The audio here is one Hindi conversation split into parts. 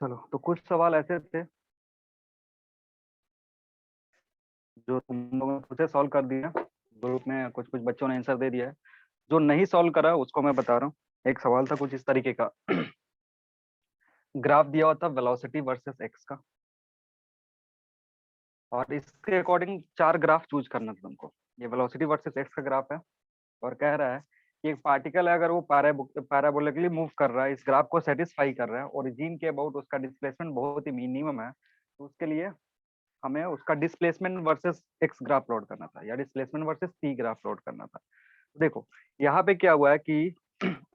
चलो, तो कुछ सवाल ऐसे थे जो तुम लोगों ने पूछे, सॉल्व कर दिया ग्रुप में। कुछ कुछ बच्चों ने आंसर दे दिया है। जो नहीं सॉल्व करा उसको मैं बता रहा हूँ। एक सवाल था कुछ इस तरीके का। ग्राफ दिया हुआ था वेलोसिटी वर्सेस एक्स का, और इसके अकॉर्डिंग चार ग्राफ चूज करना था तुमको। ये वेलोसिटी वर्सेस एक्स का ग्राफ है, और कह रहा है कि एक पार्टिकल है, अगर वो पैराबोलिकली मूव कर रहा है, इस ग्राफ को सेटिस्फाई कर रहा है, ओरिजिन के अबाउट उसका डिस्प्लेसमेंट बहुत ही मिनिमम है, तो उसके लिए हमें उसका displacement versus x graph plot करना था, या displacement versus T graph plot करना था। तो देखो यहाँ पे क्या हुआ है कि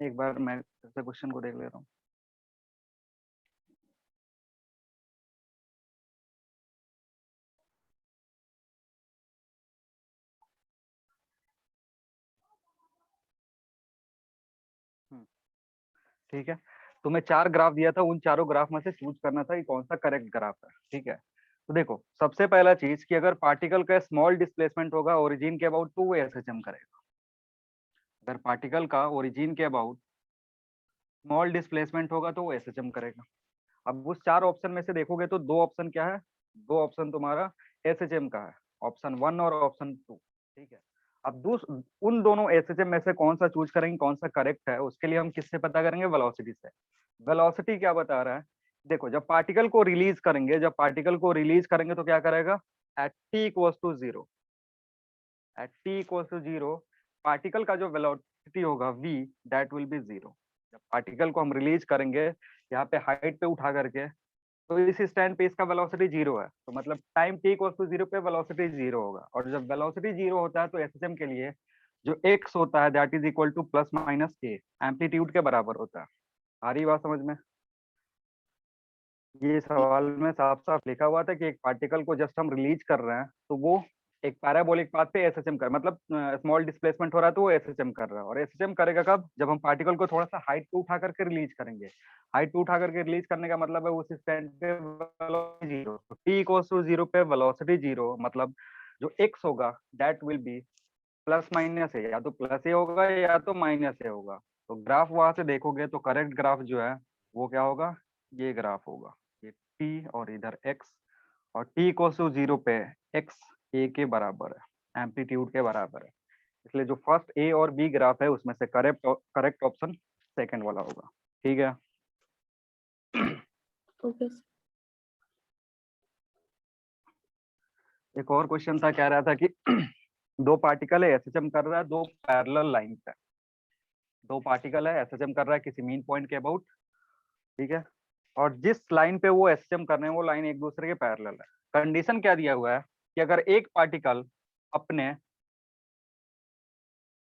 एक बार मैं क्वेश्चन को देख ले रहा हूँ। ठीक है, तुम्हें चार ग्राफ दिया था, उन चारों ग्राफ में से चूज करना था कि कौन सा करेक्ट ग्राफ है। ठीक है, तो देखो सबसे पहला चीज कि अगर पार्टिकल का स्मॉल डिस्प्लेसमेंट होगा ओरिजिन के अबाउट, तो वो एसएचएम करेगा। अगर पार्टिकल का ओरिजिन के अबाउट स्मॉल डिस्प्लेसमेंट होगा तो वो एसएचएम करेगा। अब उस चार ऑप्शन में से देखोगे तो दो ऑप्शन क्या है, दो ऑप्शन तुम्हारा एसएचएम का है, ऑप्शन 1 और ऑप्शन 2। ठीक है, अब उन दोनों एसएचएम में से कौन सा चूज करेंगे, कौन सा करेक्ट है, उसके लिए हम किससे पता करेंगे, वेलोसिटी से। वेलोसिटी क्या बता रहा है, देखो जब पार्टिकल को रिलीज करेंगे, जब पार्टिकल को रिलीज करेंगे तो क्या करेगा, at T equals to zero, at T equals to zero particle का जो वेलोसिटी होगा v, that will be zero. जब पार्टिकल को हम रिलीज करेंगे यहाँ पे हाइट पे उठा करके, तो इस स्टैंड पे इसका वेलोसिटी जीरो है, तो मतलब time T equals to zero पे वेलोसिटी जीरो होगा। और जब वेलोसिटी जीरो होता है तो एसएचएम के लिए जो एक्स होता है that is equal two plus minus A, amplitude के बराबर होता है। आ रही बात समझ में। ये सवाल में साफ साफ लिखा हुआ था कि एक पार्टिकल को जस्ट हम रिलीज कर रहे हैं तो वो एक पैराबोलिक पाथ पे एसएचएम कर, मतलब स्मॉल डिस्प्लेसमेंट हो रहा है तो वो एसएचएम कर रहा है। और एसएचएम करेगा कब, जब हम पार्टिकल को थोड़ा सा हाइट पे उठा करके रिलीज करेंगे। हाइट पे उठा करके रिलीज करने का मतलब है उस स्टैंड पे वेलोसिटी जीरो, तो टी इक्वल्स टू जीरो पे वेलोसिटी जीरो, मतलब जो एक्स होगा that will B plus minus है, या तो प्लस ए होगा या तो माइनस ए होगा। तो ग्राफ वहां से देखोगे तो करेक्ट ग्राफ जो है वो क्या होगा, ये ग्राफ होगा, ये टी और इधर एक्स, और टी इक्वल्स टू जीरो पे एक्स ए के बराबर है, एम्पलीट्यूड के बराबर है। इसलिए जो फर्स्ट ए और बी ग्राफ है उसमें से करेक्ट करेक्ट ऑप्शन सेकंड वाला होगा। ठीक है। ओके। एक और क्वेश्चन था, कह रहा था कि दो पार्टिकल है, एसएचएम कर रहा है दो पैरेलल लाइन पे। दो पार्टिकल है, एसएचएम कर रहा है किसी मीन पॉइंट के अबाउट। ठीक है, और जिस लाइन पे वो एसएचएम कर रहे हैं वो लाइन एक दूसरे के पैरेलल है। कंडीशन क्या दिया हुआ है कि अगर एक पार्टिकल अपने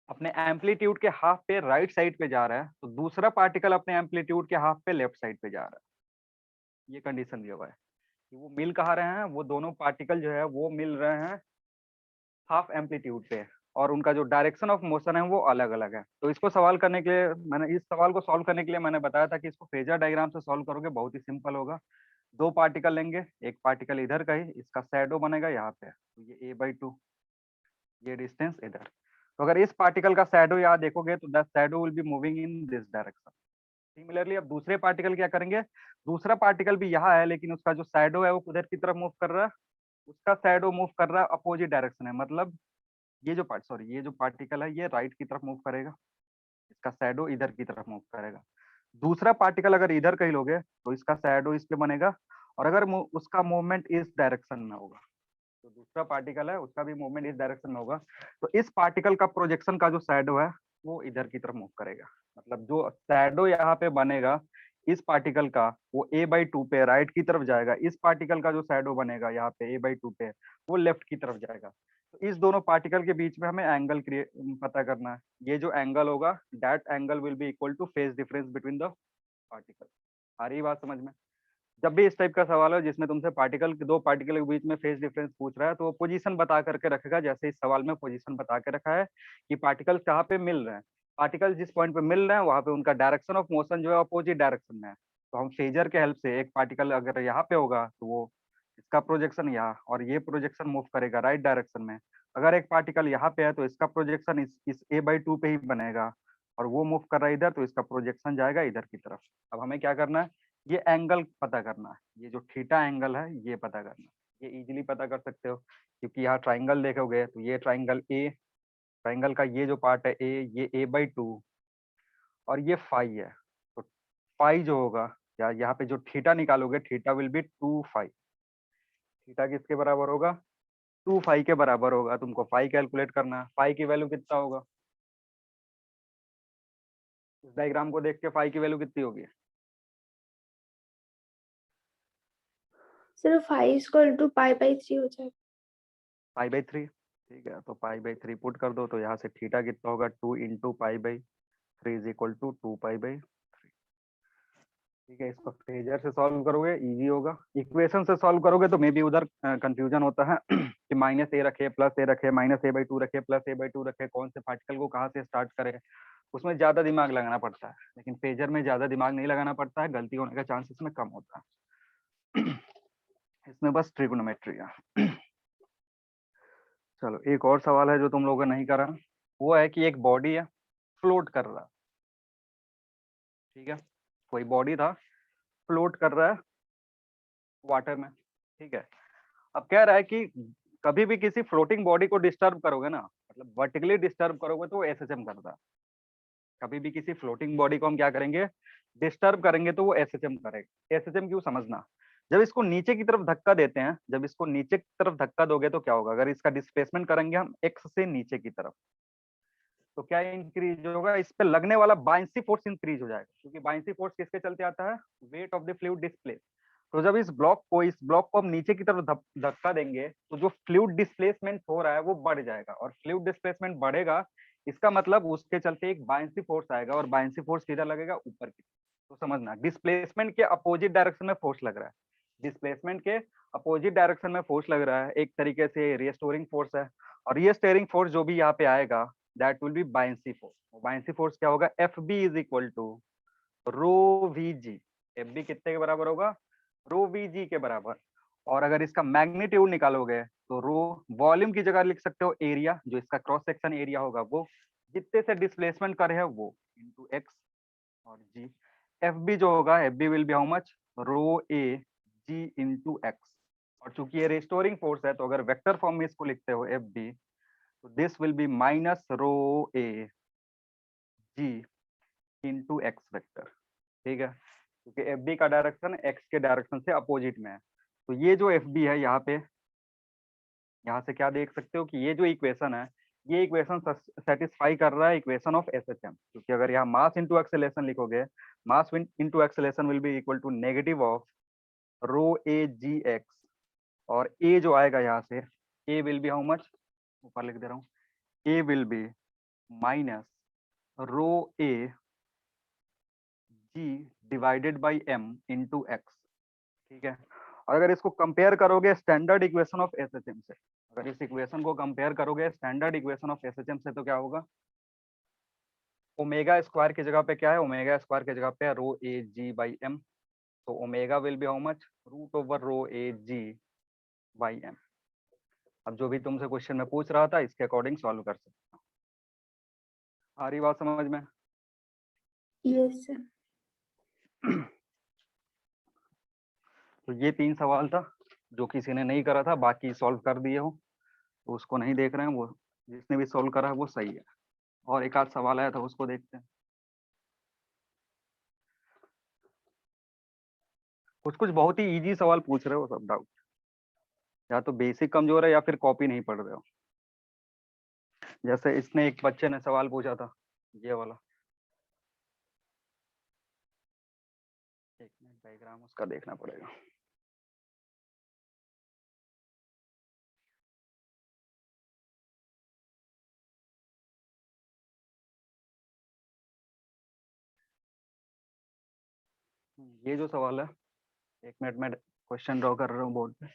अपने एम्पलीट्यूड के हाफ पे राइट साइड पे जा रहा है, तो दूसरा पार्टिकल अपने एम्पलीट्यूड के हाफ पे लेफ्ट साइड पे जा रहा है। ये कंडीशन दिया हुआ है कि वो मिल कहाँ रहे हैं, वो दोनों पार्टिकल जो है वो मिल रहे हैं हाफ एम्पलीट्यूड पे, और उनका जो डायरेक्शन ऑफ मोशन है वो अलग अलग है। तो इसको सवाल करने के लिए मैंने, इस सवाल को सॉल्व करने के लिए मैंने बताया था कि इसको फेजर डायग्राम से सॉल्व करोगे, बहुत ही सिंपल होगा। दो पार्टिकल लेंगे, एक पार्टिकल इधर का ही, इसका शैडो बनेगा यहाँ पे, तो ये a/2, ये डिस्टेंस इधर। तो अगर इस पार्टिकल का शैडो यहाँ देखोगे तो the shadow will be moving in this direction. Similarly अब दूसरे पार्टिकल क्या करेंगे, दूसरा पार्टिकल भी यहाँ है लेकिन उसका जो शैडो है वो उधर की तरफ मूव कर रहा है, उसका शैडो मूव कर रहा है अपोजिट डायरेक्शन है, मतलब ये जो पार्टिकल है ये राइट की तरफ मूव करेगा, इसका शैडो इधर की तरफ मूव करेगा। दूसरा पार्टिकल अगर इधर कहीं लोगे तो इसका शैडो इस पे बनेगा, और अगर उसका मूवमेंट इस डायरेक्शन में होगा, तो दूसरा पार्टिकल है उसका भी मूवमेंट इस डायरेक्शन में होगा, तो इस पार्टिकल का प्रोजेक्शन का जो शैडो है वो इधर की तरफ मूव करेगा। मतलब जो शैडो यहाँ पे बनेगा इस पार्टिकल का, वो a/2 पे राइट की तरफ जाएगा, इस पार्टिकल का जो शैडो बनेगा यहाँ पे a/2 पे वो लेफ्ट की तरफ जाएगा। तो इस दोनों पार्टिकल के बीच में हमें एंगल क्रिएट पता करना है। ये जो एंगल होगा that angle will be equal to phase difference between the particle. आ रही बात समझ में। जब भी इस टाइप का सवाल हो जिसमें तुमसे दो पार्टिकल के बीच में फेज डिफरेंस पूछ रहा है, तो वो पोजीशन बता करके रखेगा, जैसे इस सवाल में पोजीशन बता के रखा है कि पार्टिकल्स कहाँ पे मिल रहे हैं। पार्टिकल जिस पॉइंट पे मिल रहे हैं वहां पे उनका डायरेक्शन ऑफ मोशन जो है अपोजिट डायरेक्शन में है, तो हम फेजर के हेल्प से एक पार्टिकल अगर यहाँ पे होगा तो वो इसका प्रोजेक्शन यहाँ, और ये प्रोजेक्शन मूव करेगा राइट डायरेक्शन में। अगर एक पार्टिकल यहाँ पे है तो इसका प्रोजेक्शन इस a/2 पे ही बनेगा, और वो मूव कर रहा है इधर तो इसका प्रोजेक्शन जाएगा इधर की तरफ। अब हमें क्या करना है, ये एंगल पता करना है, ये जो थीटा एंगल है ये पता करना है। ये इजीली पता कर सकते हो क्योंकि यहाँ ट्राइंगल देखोगे तो ये ट्राइंगल ए, ट्राइंगल का ये जो पार्ट है ए, ये a/2 और ये फाई है। तो फाई जो होगा या यहाँ पे जो थीटा निकालोगे, theta will be 2 phi. Theta किसके बराबर होगा? 2 फाई के बराबर होगा। तुमको फाई कैलकुलेट करना है। फाई की वैल्यू कितना होगा? इस डायग्राम को देख के फाई की वैल्यू कितनी होगी? सिर्फ 5 = π/3 हो जाएगा। π/3। ठीक है, तो π/3 पुट कर दो तो यहाँ से थीटा कितना होगा? 2 × π/3 इज इक्वल टू 2π/3। ठीक है, इसको फेजर से सॉल्व करोगे इजी होगा। इक्वेशन से सॉल्व करोगे तो मे बी उधर कंफ्यूजन होता है कि -a रखे, +a रखे, -a/2 रखे, +a/2 रखे, कौन से पार्टिकल को कहाँ से स्टार्ट करें, उसमें ज्यादा दिमाग लगाना पड़ता है। लेकिन फेजर में ज्यादा दिमाग नहीं लगाना पड़ता है, गलती होने का चांस इसमें कम होता है। इसमें बस ट्रिगोनोमेट्री है। चलो एक और सवाल है जो तुम लोगों ने नहीं करा, वो है कि एक बॉडी है, फ्लोट कर रहा है। ठीक है, कोई बॉडी था, फ्लोट कर रहा है वाटर में। ठीक है, अब कह रहा है कि कभी भी किसी फ्लोटिंग बॉडी को डिस्टर्ब करोगे ना, मतलब वर्टिकली डिस्टर्ब करोगे तो वो एसएचएम करता है। कभी भी किसी फ्लोटिंग बॉडी को हम क्या करेंगे? डिस्टर्ब करेंगे तो वो एसएचएम करेगा। एसएचएम क्यों? समझना। जब इसको नीचे की तरफ धक्का देते हैं, जब इसको नीचे की तरफ धक्का दोगे तो क्या होगा? अगर इसका डिस्प्लेसमेंट करेंगे हम एक्स से नीचे की तरफ, तो क्या इंक्रीज होगा? इस पे लगने वाला बाइंसी फोर्स इंक्रीज हो जाएगा, क्योंकि बाइंसी फोर्स किसके चलते आता है? Weight of the fluid displace. तो जब इस ब्लॉक को हम नीचे की तरफ धक्का देंगे तो जो फ्लूइड डिस्प्लेसमेंट हो रहा है वो बढ़ जाएगा, और फ्लूइड डिस्प्लेसमेंट बढ़ेगा, इसका मतलब उसके चलते एक बाइंसी फोर्स आएगा, और बाइंसी फोर्स किधर लगेगा? ऊपर की। तो समझना, डिस्प्लेसमेंट के अपोजिट डायरेक्शन में फोर्स लग रहा है। डिस्प्लेसमेंट के अपोजिट डायरेक्शन में फोर्स लग रहा है, एक तरीके से रिस्टोरिंग फोर्स है। और ये स्टेयरिंग फोर्स जो भी यहाँ पे आएगा, that will be buoyancy force. Buoyancy force क्या होगा? F B is equal to rho V G. F B कितने के बराबर होगा? रो वी जी के बराबर। और अगर इसका मैग्नीट्यूड निकालोगे तो रो, वॉल्यूम की जगह लिख सकते हो एरिया, जो इसका क्रॉस सेक्शन एरिया होगा वो, जितने से डिस्प्लेसमेंट करे है वो, इंटू एक्स और जी। एफ बी जो होगा, F B will be how much? Rho A G into X. और चूंकि ये रिस्टोरिंग फोर्स है तो अगर वेक्टर फॉर्म में इसको लिखते हो एफ बी, तो this will be minus rho A G into X vector. ठीक है, क्योंकि एफ बी का डायरेक्शन एक्स के डायरेक्शन से अपोजिट में है। तो ये जो एफ बी है यहाँ पे, यहाँ से क्या देख सकते हो कि ये जो इक्वेशन है, ये इक्वेशन सेटिस्फाई कर रहा है equation of S H M. क्योंकि अगर यहाँ मास इंटू एक्सेलेरेशन लिखोगे, mass into acceleration will be equal to negative of rho A G X, और ए जो आएगा यहाँ से, A will be how much? ऊपर लिख दे रहा हूँ, A will be minus rho A G divided by M into X. ठीक है, और अगर इसको कंपेयर करोगे स्टैंडर्ड इक्वेशन ऑफ एसएचएम से, अगर इस इक्वेशन को कंपेयर करोगे स्टैंडर्ड इक्वेशन ऑफ एसएचएम से, तो क्या होगा? ओमेगा स्क्वायर की जगह पे क्या है? ओमेगा स्क्वायर की जगह पे rho A G by M. तो omega will be how much? √ओवर rho A G by M. अब जो भी तुमसे क्वेश्चन में पूछ रहा था, इसके अकॉर्डिंग सॉल्व कर सकते हो। आ रही बात समझ में? Yes sir. तो ये 3 सवाल था जो किसी ने नहीं करा था, बाकी सॉल्व कर दिए हो तो उसको नहीं देख रहे हैं। वो जिसने भी सॉल्व करा है वो सही है। और एक आध सवाल आया था, उसको देखते हैं। कुछ कुछ बहुत ही इजी सवाल पूछ रहे हो सब डाउट, या तो बेसिक कमजोर है या फिर कॉपी नहीं पढ़ रहे हो। जैसे इसने, एक बच्चे ने सवाल पूछा था ये वाला, एक मिनट, डायग्राम उसका देखना पड़ेगा। ये जो सवाल है, एक मिनट में क्वेश्चन ड्रॉ कर रहा हूँ बोर्ड पे।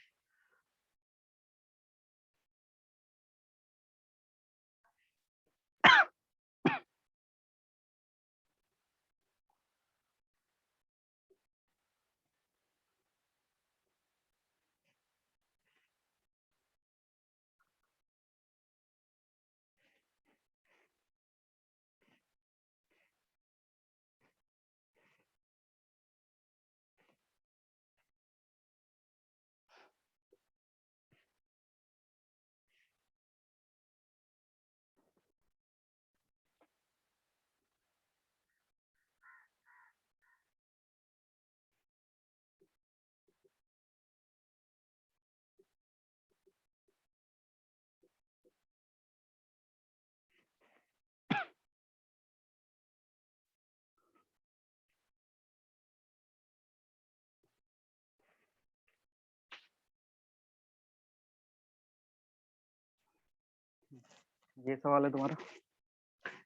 ये सवाल है तुम्हारा।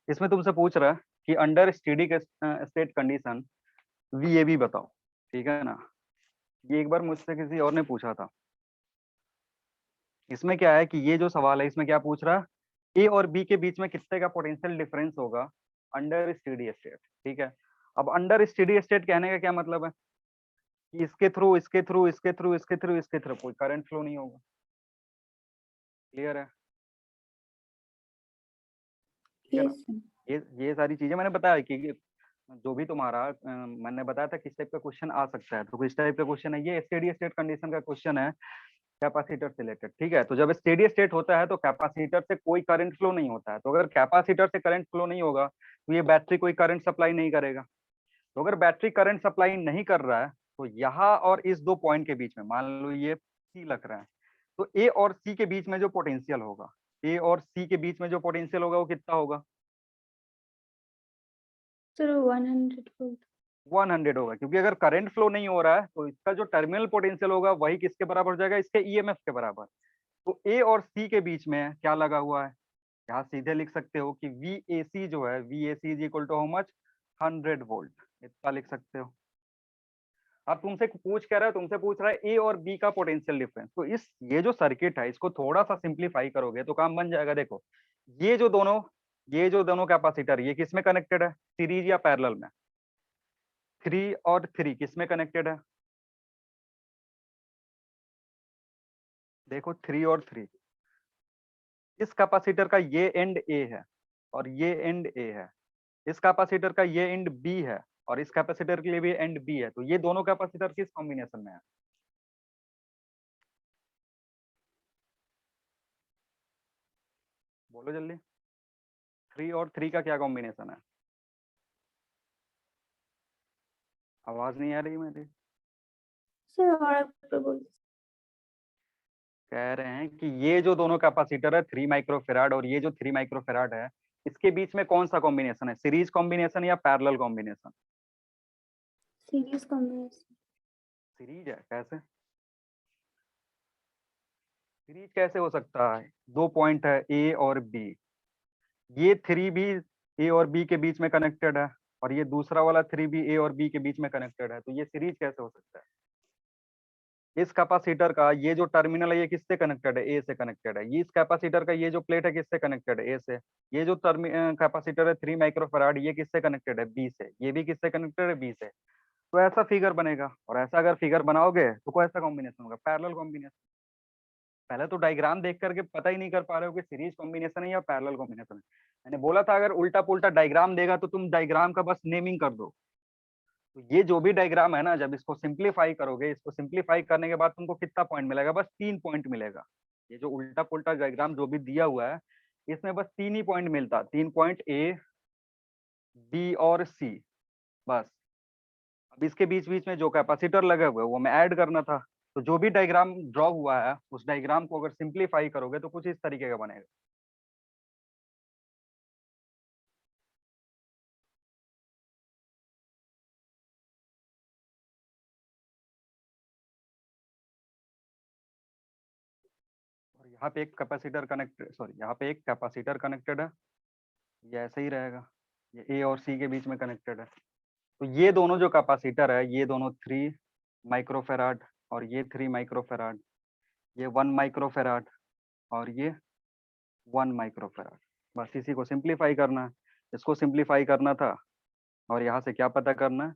इसमें तुमसे पूछ रहा है कि अंडर स्टेडी स्टेट कंडीशन वीएबी बताओ, ठीक है ना। ये एक बार मुझसे किसी और ने पूछा था। इसमें क्या है कि ये जो सवाल है इसमें क्या पूछ रहा है, ए और बी के बीच में कितने का पोटेंशियल डिफरेंस होगा अंडर स्टेडी स्टेट, ठीक है। अब अंडर स्टेडी स्टेट कहने का क्या मतलब है कि इसके थ्रू इसके थ्रू इसके थ्रू इसके थ्रू इसके थ्रू कोई करंट फ्लो नहीं होगा। क्लियर है। ठीक है ना। Yes sir. ये सारी चीजें मैंने बताया कि जो भी तुम्हारा मैंने बताया था किस टाइप का क्वेश्चन आ सकता है, तो किस टाइप का क्वेश्चन है, ये स्टेडी स्टेट कंडीशन का क्वेश्चन है कैपेसिटर से रिलेटेड, ठीक है। तो जब स्टेडी स्टेट होता है तो कैपेसिटर से कोई करंट फ्लो नहीं होता है, तो अगर कैपेसिटर से करंट फ्लो नहीं होगा तो ये बैटरी कोई करंट सप्लाई नहीं करेगा। तो अगर बैटरी करंट सप्लाई नहीं कर रहा है तो यहाँ और इस दो पॉइंट के बीच में मान लो ये सी लग रहा है, तो ए और सी के बीच में जो पोटेंशियल होगा, ए और सी के बीच में जो पोटेंशियल होगा वो कितना होगा, सर 100 वोल्ट। 100 होगा, क्योंकि अगर करंट फ्लो नहीं हो रहा है तो इसका जो टर्मिनल पोटेंशियल होगा वही किसके बराबर हो जाएगा, इसके ईएमएफ के बराबर। तो ए और सी के बीच में क्या लगा हुआ है, यहाँ सीधे लिख सकते हो कि वी ए सी जो है V A C is equal to how much 100 volt, इतना लिख सकते हो। अब तुमसे पूछ कह रहा है, तुमसे पूछ रहा है ए और बी का पोटेंशियल डिफरेंस, तो इस ये जो सर्किट है इसको थोड़ा सा सिंप्लीफाई करोगे तो काम बन जाएगा। देखो ये जो दोनों ये जो दोनों कैपेसिटर ये किस में कनेक्टेड है, सीरीज या पैरेलल में, 3 और 3 किस में कनेक्टेड है, देखो 3 और 3, इस कैपेसिटर का ये एंड ए है और ये एंड ए है, इस कैपेसिटर का ये एंड बी है और इस कैपेसिटर के लिए भी एंड बी है, तो ये दोनों कैपेसिटर किस कॉम्बिनेशन में है, बोलो जल्दी। 3 और 3 का क्या कॉम्बिनेशन है, आवाज नहीं आ रही मेरी। सर और आप बोल। कह रहे हैं कि ये जो दोनों कैपेसिटर है 3 माइक्रोफेराड और ये जो 3 माइक्रोफेराड है इसके बीच में कौन सा कॉम्बिनेशन है, सीरीज कॉम्बिनेशन या parallel combination, series combination. Series है। कैसे सीरीज कैसे हो सकता है, दो पॉइंट है ए और बी, ये 3 भी ए और बी के बीच में कनेक्टेड है और ये दूसरा वाला 3 भी ए और बी के बीच में कनेक्टेड है, तो ये सीरीज कैसे हो सकता है। इस कैपेसिटर का ये जो टर्मिनल है ये किससे कनेक्टेड है, ए से कनेक्टेड है। ये इस कैपेसिटर का ये जो प्लेट है किससे कनेक्टेड है, ए से। ये जो कैपेसिटर है 3 माइक्रोफेराड ये किससे कनेक्टेड है, बी से। ये भी किससे कनेक्टेड है, बी से। तो ऐसा फिगर बनेगा, और ऐसा अगर फिगर बनाओगे तो कोई ऐसा कॉम्बिनेशन होगा, पैरेलल कॉम्बिनेशन। पहले तो डायग्राम देख करके पता ही नहीं कर पा रहे हो कि सीरीज कॉम्बिनेशन है या पैरेलल कॉम्बिनेशन है। मैंने बोला था अगर उल्टा पुल्टा डायग्राम देगा तो तुम डायग्राम का बस नेमिंग कर दो। तो ये जो भी डायग्राम है ना, जब इसको सिंप्लीफाई करोगे, इसको सिंप्लीफाई करने के बाद तुमको कितना पॉइंट मिलेगा, बस 3 पॉइंट मिलेगा। ये जो उल्टा पुल्टा डायग्राम जो भी दिया हुआ है इसमें बस 3 ही पॉइंट मिलता, 3 पॉइंट ए बी और सी, बस। अब इसके बीच बीच में जो कैपेसिटर लगे हुए हैं वो हमें ऐड करना था। तो जो भी डायग्राम ड्रॉ हुआ है उस डायग्राम को अगर सिंप्लीफाई करोगे तो कुछ इस तरीके का बनेगा। और यहाँ पे एक कैपेसिटर कनेक्टेड, सॉरी यहाँ पे एक कैपेसिटर कनेक्टेड है, ये ऐसे ही रहेगा, ये ए और सी के बीच में कनेक्टेड है। तो ये दोनों जो कैपेसिटर है ये दोनों 3 माइक्रोफेराड और ये 3 माइक्रोफेराड, ये 1 माइक्रोफेराड और ये 1 माइक्रोफेराड, बस इसी को सिंप्लीफाई करना है। इसको सिंप्लीफाई करना था और यहाँ से क्या पता करना है,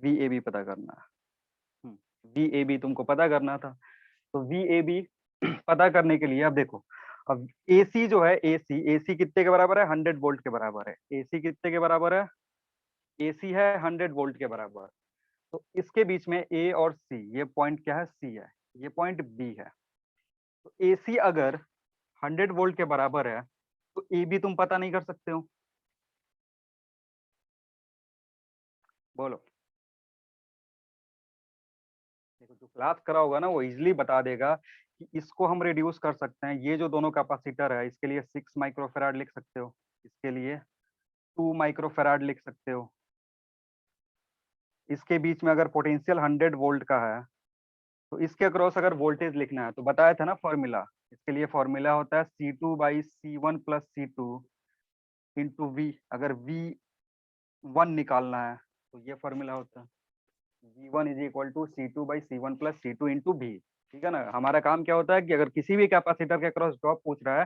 वी ए बी पता करना है। वी ए बी तुमको पता करना था, तो वी ए बी पता करने के लिए अब देखो, अब ए सी जो है, ए सी कितने के बराबर है, 100 वोल्ट के बराबर है। ए सी कितने के बराबर है, ए सी है 100 वोल्ट के बराबर। तो इसके बीच में ए और सी, ये पॉइंट क्या है, सी है, ये पॉइंट बी है। तो ए सी अगर 100 वोल्ट के बराबर है तो ए बी तुम पता नहीं कर सकते हो, बोलो। देखो जो क्लास करा होगा ना वो इजिली बता देगा कि इसको हम रिड्यूस कर सकते हैं। ये जो दोनों कैपेसिटर है इसके लिए 6 माइक्रोफेराड लिख सकते हो, इसके लिए 2 माइक्रोफेराड लिख सकते हो। इसके बीच में अगर पोटेंशियल 100 वोल्ट का है तो इसके अक्रॉस अगर वोल्टेज लिखना है तो बताया था ना फॉर्मूला, इसके लिए फॉर्मूला होता है C2 by C1 plus C2 into V। अगर V1 निकालना है तो ये फॉर्मूला होता है V1 is equal to C2 by C1 plus C2 into V। ठीक है ना। हमारा काम क्या होता है कि अगर किसी भी कैपेसिटर के अक्रॉस ड्रॉप पूछ रहा है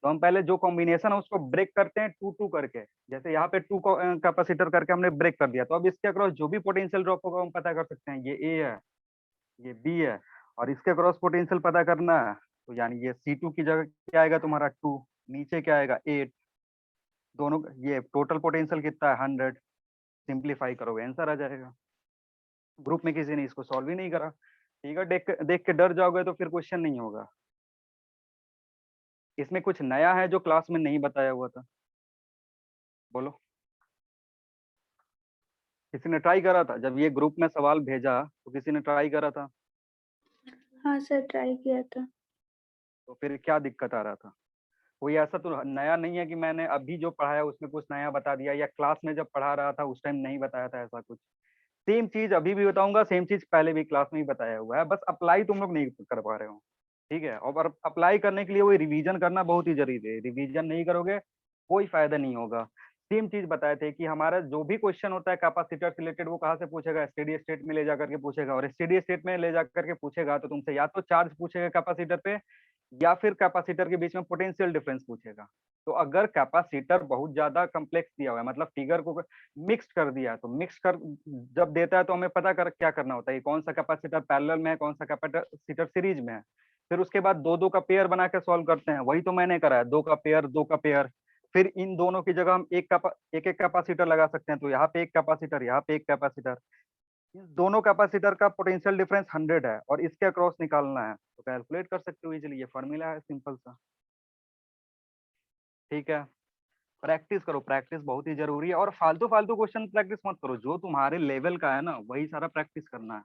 तो हम पहले जो कॉम्बिनेशन है उसको ब्रेक करते हैं टू टू करके। जैसे यहाँ पे टू कैपेसिटर करके हमने ब्रेक कर दिया, तो अब इसके अक्रॉस जो भी पोटेंशियल ड्रॉप होगा हम पता कर सकते हैं। ये ए है, ये बी है, और इसके क्रॉस पोटेंशियल पता करना है तो यानी ये C2 की जगह क्या आएगा तुम्हारा 2, नीचे क्या आएगा 8, दोनों ये टोटल पोटेंशियल कितना है 100। सिंप्लीफाई करोगे आंसर आ जाएगा। ग्रुप में किसी ने इसको सॉल्व ही नहीं करा। ठीक है, देख के डर जाओगे तो फिर क्वेश्चन नहीं होगा। इसमें कुछ नया है जो क्लास में नहीं बताया हुआ था, बोलो। किसी ने ट्राई करा था जब ये ग्रुप में सवाल भेजा तो किसी ने ट्राई करा था? हाँ सर, ट्राई किया था। तो फिर क्या दिक्कत आ रहा था? कोई ऐसा तो नया नहीं है कि मैंने अभी जो पढ़ाया उसमें कुछ नया बता दिया, या क्लास में जब पढ़ा रहा था उस टाइम नहीं बताया था, ऐसा कुछ। सेम चीज अभी भी बताऊंगा, सेम चीज पहले भी क्लास में ही बताया हुआ है, बस अप्लाई तुम लोग नहीं कर पा रहे हो। ठीक है, और अप्लाई करने के लिए वो रिवीजन करना बहुत ही जरूरी है। रिवीजन नहीं करोगे कोई फायदा नहीं होगा। सेम चीज बताए थे कि हमारा जो भी क्वेश्चन होता है कैपेसिटर से रिलेटेड वो कहाँ से पूछेगा, स्टेडी स्टेट में ले जाकर के पूछेगा, और स्टेडी स्टेट में ले जाकर के पूछेगा तो तुमसे या तो चार्ज पूछेगा कैपेसिटर पे, या फिर कैपेसिटर के बीच में पोटेंशियल डिफरेंस पूछेगा। तो अगर कैपेसिटर बहुत ज्यादा कम्प्लेक्स दिया हुआ है, मतलब फिगर को मिक्स कर दिया, तो मिक्स कर जब देता है तो हमें पता कर क्या करना होता है, कौन सा कैपेसिटर पैरेलल में है, कौन सा कैपेसिटर सीरीज में है। फिर उसके बाद दो दो का पेयर बना के सॉल्व करते हैं, वही तो मैंने करा है, दो का पेयर दो का पेयर। फिर इन दोनों की जगह हम एक एक कैपेसिटर लगा सकते हैं, तो यहाँ पे एक कैपेसिटर, यहाँ पे एक कैपेसिटर। इस दोनों कैपेसिटर का पोटेंशियल डिफरेंस 100 है और इसके अक्रॉस निकालना है, तो कैलकुलेट कर सकते हो इजीली। ये फॉर्मूला है सिंपल सा। ठीक है, प्रैक्टिस करो, प्रैक्टिस बहुत ही जरूरी है। और फालतू फालतू क्वेश्चन प्रैक्टिस मत करो, जो तुम्हारे लेवल का है ना वही सारा प्रैक्टिस करना है।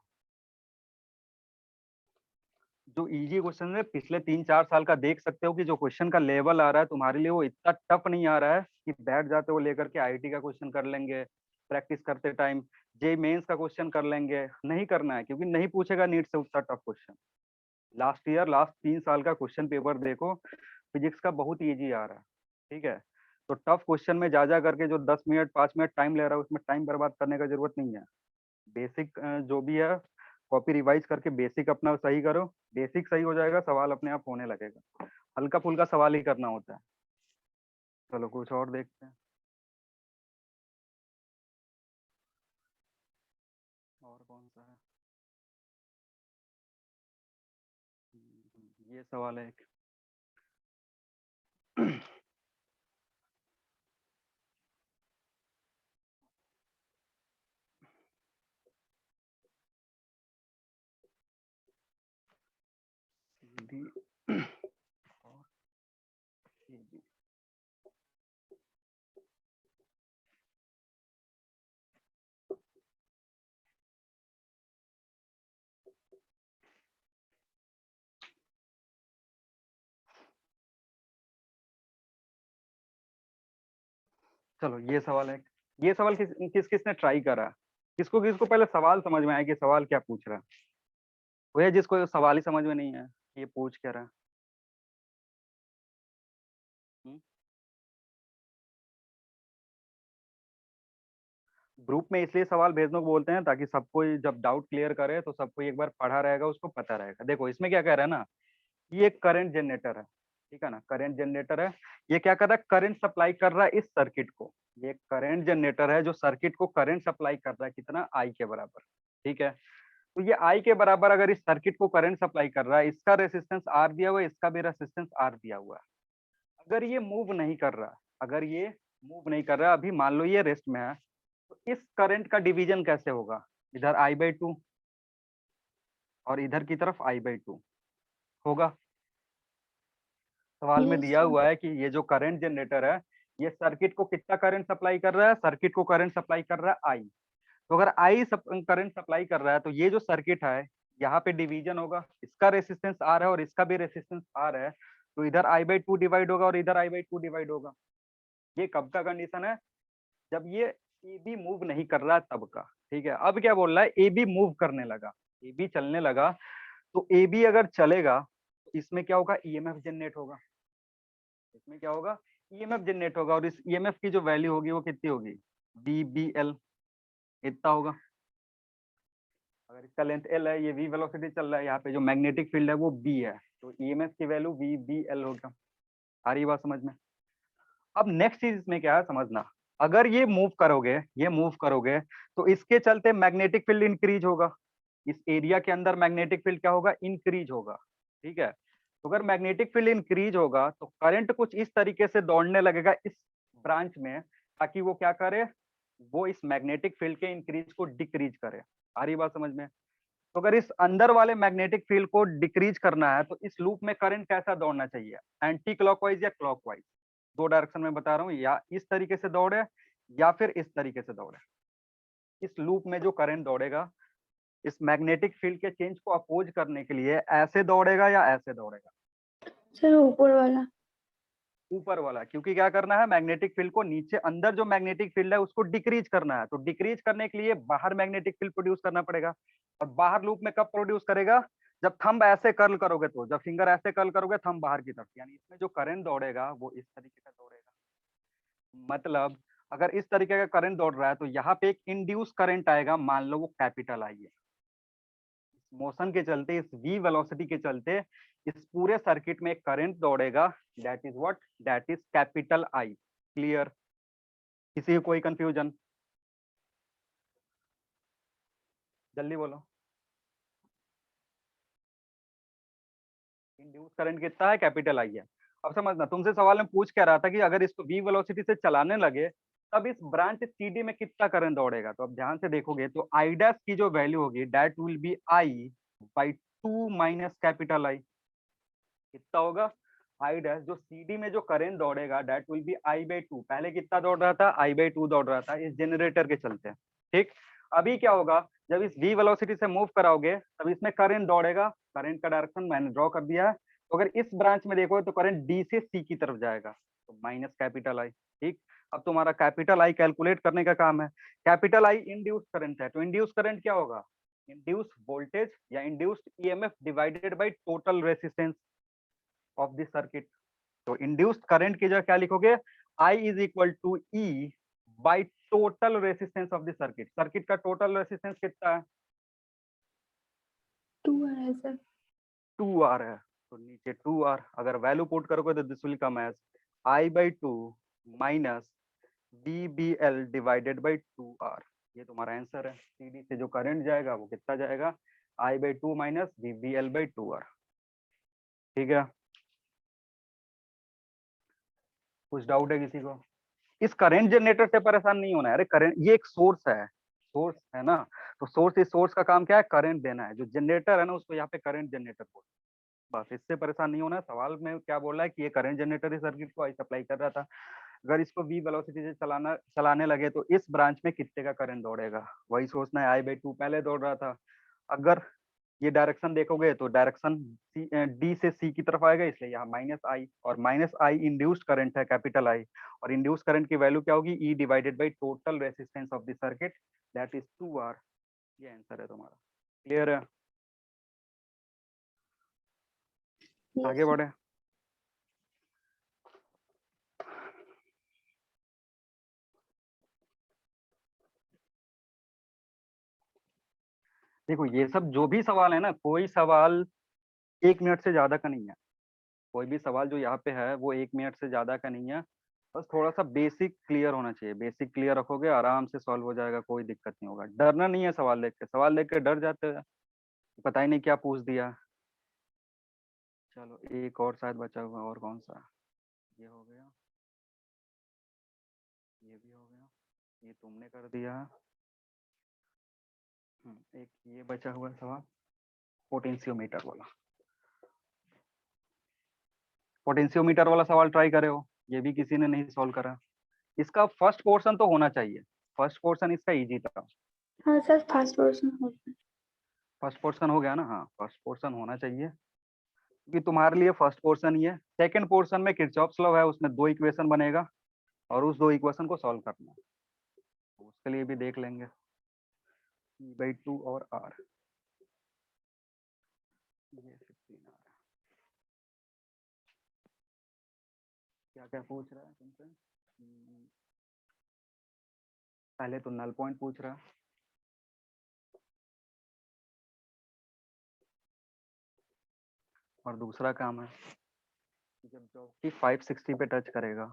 जो इजी क्वेश्चन है पिछले 3-4 साल का देख सकते हो कि जो क्वेश्चन का लेवल आ रहा है तुम्हारे लिए वो इतना टफ नहीं आ रहा है कि बैठ जाते हो लेकर के आईआईटी का क्वेश्चन कर लेंगे प्रैक्टिस करते टाइम, जेई मेंस का क्वेश्चन कर लेंगे। नहीं करना है, क्योंकि नहीं पूछेगा नीट से उतना टफ क्वेश्चन। लास्ट 3 साल का क्वेश्चन पेपर देखो, फिजिक्स का बहुत इजी आ रहा है। ठीक है, तो टफ क्वेश्चन में जा जा करके जो 10 मिनट 5 मिनट टाइम ले रहा है उसमें टाइम बर्बाद करने का जरूरत नहीं है। बेसिक जो भी है कॉपी रिवाइज करके बेसिक अपना सही करो, बेसिक सही हो जाएगा सवाल अपने आप होने लगेगा। हल्का फुल्का सवाल ही करना होता है। चलो कुछ और देखते हैं। और कौन सा है? ये सवाल है एक। CD और CD। चलो ये सवाल है। ये सवाल किसने ट्राई करा? किसको किसको पहले सवाल समझ में आया कि सवाल क्या पूछ रहा है? वो है जिसको सवाल ही समझ में नहीं है कि ये पूछ क्या रहा है। ग्रुप में इसलिए सवाल भेजने को बोलते हैं ताकि सबको जब डाउट क्लियर करे तो सबको एक बार पढ़ा रहेगा, उसको पता रहेगा। देखो इसमें क्या कह रहा है ना, ये करंट जनरेटर है। ठीक है ना, करंट जनरेटर है। ये क्या कर रहा है, करंट सप्लाई कर रहा है इस सर्किट को। ये करंट जनरेटर है जो सर्किट को करंट सप्लाई कर रहा है, कितना, आई के बराबर। ठीक है, तो ये आई के बराबर अगर इस सर्किट को करंट सप्लाई कर रहा है, इसका रेसिस्टेंस आर दिया हुआ है, इसका भी रेसिस्टेंस आर दिया हुआ है। अगर ये मूव नहीं कर रहा, अगर ये मूव नहीं कर रहा, अभी मान लो ये रेस्ट में है, तो इस करंट का डिवीजन कैसे होगा? इधर I/2 और इधर की तरफ I/2 होगा। सवाल में यस दिया सर। हुआ है कि ये जो करंट जनरेटर है ये सर्किट को कितना करंट सप्लाई कर रहा है, सर्किट को करंट सप्लाई कर रहा है आई। तो अगर आई करंट सप्लाई कर रहा है तो ये जो सर्किट है यहाँ पे डिवीजन होगा, इसका रेसिस्टेंस आर है और इसका भी रेसिस्टेंस आर है, तो इधर I/2 डिवाइड होगा और इधर I/2 डिवाइड होगा। ये कब का कंडीशन है? जब ये ए बी मूव नहीं कर रहा है तब का। ठीक है, अब क्या बोल रहा है, ए बी मूव करने लगा, ए बी चलने लगा। तो ए बी अगर चलेगा तो इसमें क्या होगा, ईएमएफ जनरेट होगा। इसमें क्या होगा, ईएमएफ जनरेट होगा, और इस ईएमएफ की जो वैल्यू होगी वो कितनी होगी, VBL इतना होगा। अगर इसका लेंथ L है, ये V वेलोसिटी चल रहा है, यहाँ पे जो मैग्नेटिक फील्ड है वो B है, तो ईएमएफ की वैल्यू VBL होगा। आ रही बात समझ में? अब नेक्स्ट चीज इसमें क्या है समझना, अगर ये मूव करोगे तो इसके चलते मैग्नेटिक फील्ड इंक्रीज होगा, इस एरिया के अंदर मैग्नेटिक फील्ड क्या होगा, इंक्रीज होगा। ठीक है, तो अगर मैग्नेटिक फील्ड इंक्रीज होगा तो करंट कुछ इस तरीके से दौड़ने लगेगा इस ब्रांच में, ताकि वो क्या करे, वो इस मैग्नेटिक फील्ड के इंक्रीज को डिक्रीज करे। आ रही बात समझ में? तो अगर इस अंदर वाले मैग्नेटिक फील्ड को डिक्रीज करना है तो इस लूप में करंट कैसा दौड़ना चाहिए, एंटी क्लॉकवाइज या क्लॉकवाइज? दो डायरेक्शन में बता रहा हूँ, या इस तरीके से दौड़े या फिर इस तरीके से दौड़े। इस लूप में जो करंट दौड़ेगा इस मैग्नेटिक फील्ड के चेंज को अपोज करने के लिए ऐसे दौड़ेगा या ऐसे दौड़ेगा? सर ऊपर वाला। ऊपर वाला, क्योंकि क्या करना है, मैग्नेटिक फील्ड को नीचे, अंदर जो मैग्नेटिक फील्ड है उसको डिक्रीज करना है, तो डिक्रीज करने के लिए बाहर मैग्नेटिक फील्ड प्रोड्यूस करना पड़ेगा। और बाहर लूप में कब प्रोड्यूस करेगा, जब थंब ऐसे कर्ल करोगे, तो जब फिंगर ऐसे कर्ल करोगे थंब बाहर की तरफ, यानी इसमें जो करंट दौड़ेगा वो इस तरीके से दौड़ेगा। मतलब अगर इस तरीके का करंट दौड़ रहा है तो यहाँ पे एक इंड्यूस करंट आएगा, मान लो वो कैपिटल आई है। मोशन के चलते, इस v वेलोसिटी के चलते इस पूरे सर्किट में एक करंट दौड़ेगा, that is what, that is capital I. Clear? किसी को कोई कंफ्यूजन? जल्दी बोलो। इंड्यूस करंट कितना है, कैपिटल आई है। अब समझना, तुमसे सवाल में पूछ क्या रहा था कि अगर इसको v वेलोसिटी से चलाने लगे तब इस ब्रांच CD में कितना करंट दौड़ेगा। तो अब ध्यान से देखोगे तो आई डैश की जो वैल्यू होगी that will be I by 2 minus capital I. कितना होगा, आई डैश, जो CD में जो करंट दौड़ेगा दैट विल बी I/2। पहले कितना दौड़ रहा था, I/2 दौड़ रहा था इस जनरेटर के चलते। ठीक, अभी क्या होगा, जब इस v वेलोसिटी से मूव कराओगे तब इसमें करंट दौड़ेगा, करंट का डायरेक्शन मैंने ड्रॉ कर दिया है। तो अगर इस ब्रांच में देखोगे तो करंट D से C की तरफ जाएगा, तो माइनस कैपिटल आई। ठीक, अब तुम्हारा कैपिटल आई कैलकुलेट करने का काम है। कैपिटल आई इंड्यूस करंट है, तो इंड्यूस करंट क्या होगा, इंड्यूस वोल्टेज या induced EMF divided by total resistance of this circuit. तो इंड्यूस्ड करंट की जगह क्या लिखोगे, I is equal to E by total resistance of the circuit. Circuit का टोटल रेसिस्टेंस कितना है, 2 है सर। 2R है, तो नीचे 2R, अगर वैल्यू पुट करोगे तो this will come as I/2 minus VBL divided by 2R। ये तुम्हारा आंसर है। CD से जो करंट जाएगा वो कितना जाएगा, I/2 माइनस VBL/2R। ठीक है, कुछ डाउट है किसी को? इस करंट जनरेटर से परेशान नहीं होना है। अरे करंट, ये एक सोर्स है ना, तो सोर्स, इस सोर्स का काम क्या है, करंट देना है। जो जनरेटर है ना उसको यहाँ पे करंट जनरेटर बोल, बस इससे परेशान नहीं होना है। सवाल में क्या बोल रहा है कि ये करंट जनरेटर इस सर्किट को आई सप्लाई कर रहा था, अगर इसको v वेलोसिटी से चलाने लगे तो इस ब्रांच में कितने का करंट दौड़ेगा, वही सोचना है। I/2 पहले दौड़ रहा था, अगर ये डायरेक्शन देखोगे तो डायरेक्शन D से C की तरफ आएगा, इसलिए यहाँ माइनस आई, और माइनस आई इंड्यूस्ड करंट है कैपिटल आई, और इंड्यूस्ड करंट की वैल्यू क्या होगी, E divided by total resistance of the circuit that is 2R। ये आंसर है तुम्हारा। क्लियर है? यस आगे सर। बढ़े। देखो ये सब जो भी सवाल है ना, कोई सवाल 1 मिनट से ज्यादा का नहीं है। कोई भी सवाल जो यहाँ पे है वो 1 मिनट से ज्यादा का नहीं है। बस थोड़ा सा बेसिक क्लियर होना चाहिए, बेसिक क्लियर रखोगे आराम से सॉल्व हो जाएगा, कोई दिक्कत नहीं होगा। डरना नहीं है सवाल देख के, सवाल देख के डर जाते हैं, पता ही नहीं क्या पूछ दिया। चलो एक और शायद बचा हुआ, और कौन सा, ये हो गया, ये भी हो गया, ये तुमने कर दिया। एक ये बचा हुआ सवाल, पोटेंशियोमीटर वाला। पोटेंशियोमीटर वाला सवाल ट्राई करे हो, ये भी किसी ने नहीं सॉल्व करा। इसका फर्स्ट पोर्शन तो होना चाहिए, फर्स्ट पोर्शन इसका इजी था। हाँ सर, फर्स्ट पोर्शन हो गया। फर्स्ट पोर्शन हो गया ना, हाँ फर्स्ट पोर्शन होना चाहिए, क्योंकि तुम्हारे लिए फर्स्ट पोर्शन ही है। सेकंड पोर्शन में किरचॉफ्स लॉ है, उसमें 2 इक्वेशन बनेगा और उस 2 इक्वेशन को सॉल्व करना है, तो उसके लिए भी देख लेंगे। E/2 और R, ये 15R। क्या क्या पूछ रहा है तुमसे? पहले तो नल पॉइंट पूछ रहा है, और दूसरा काम है कि जब जॉकी 560 पे टच करेगा,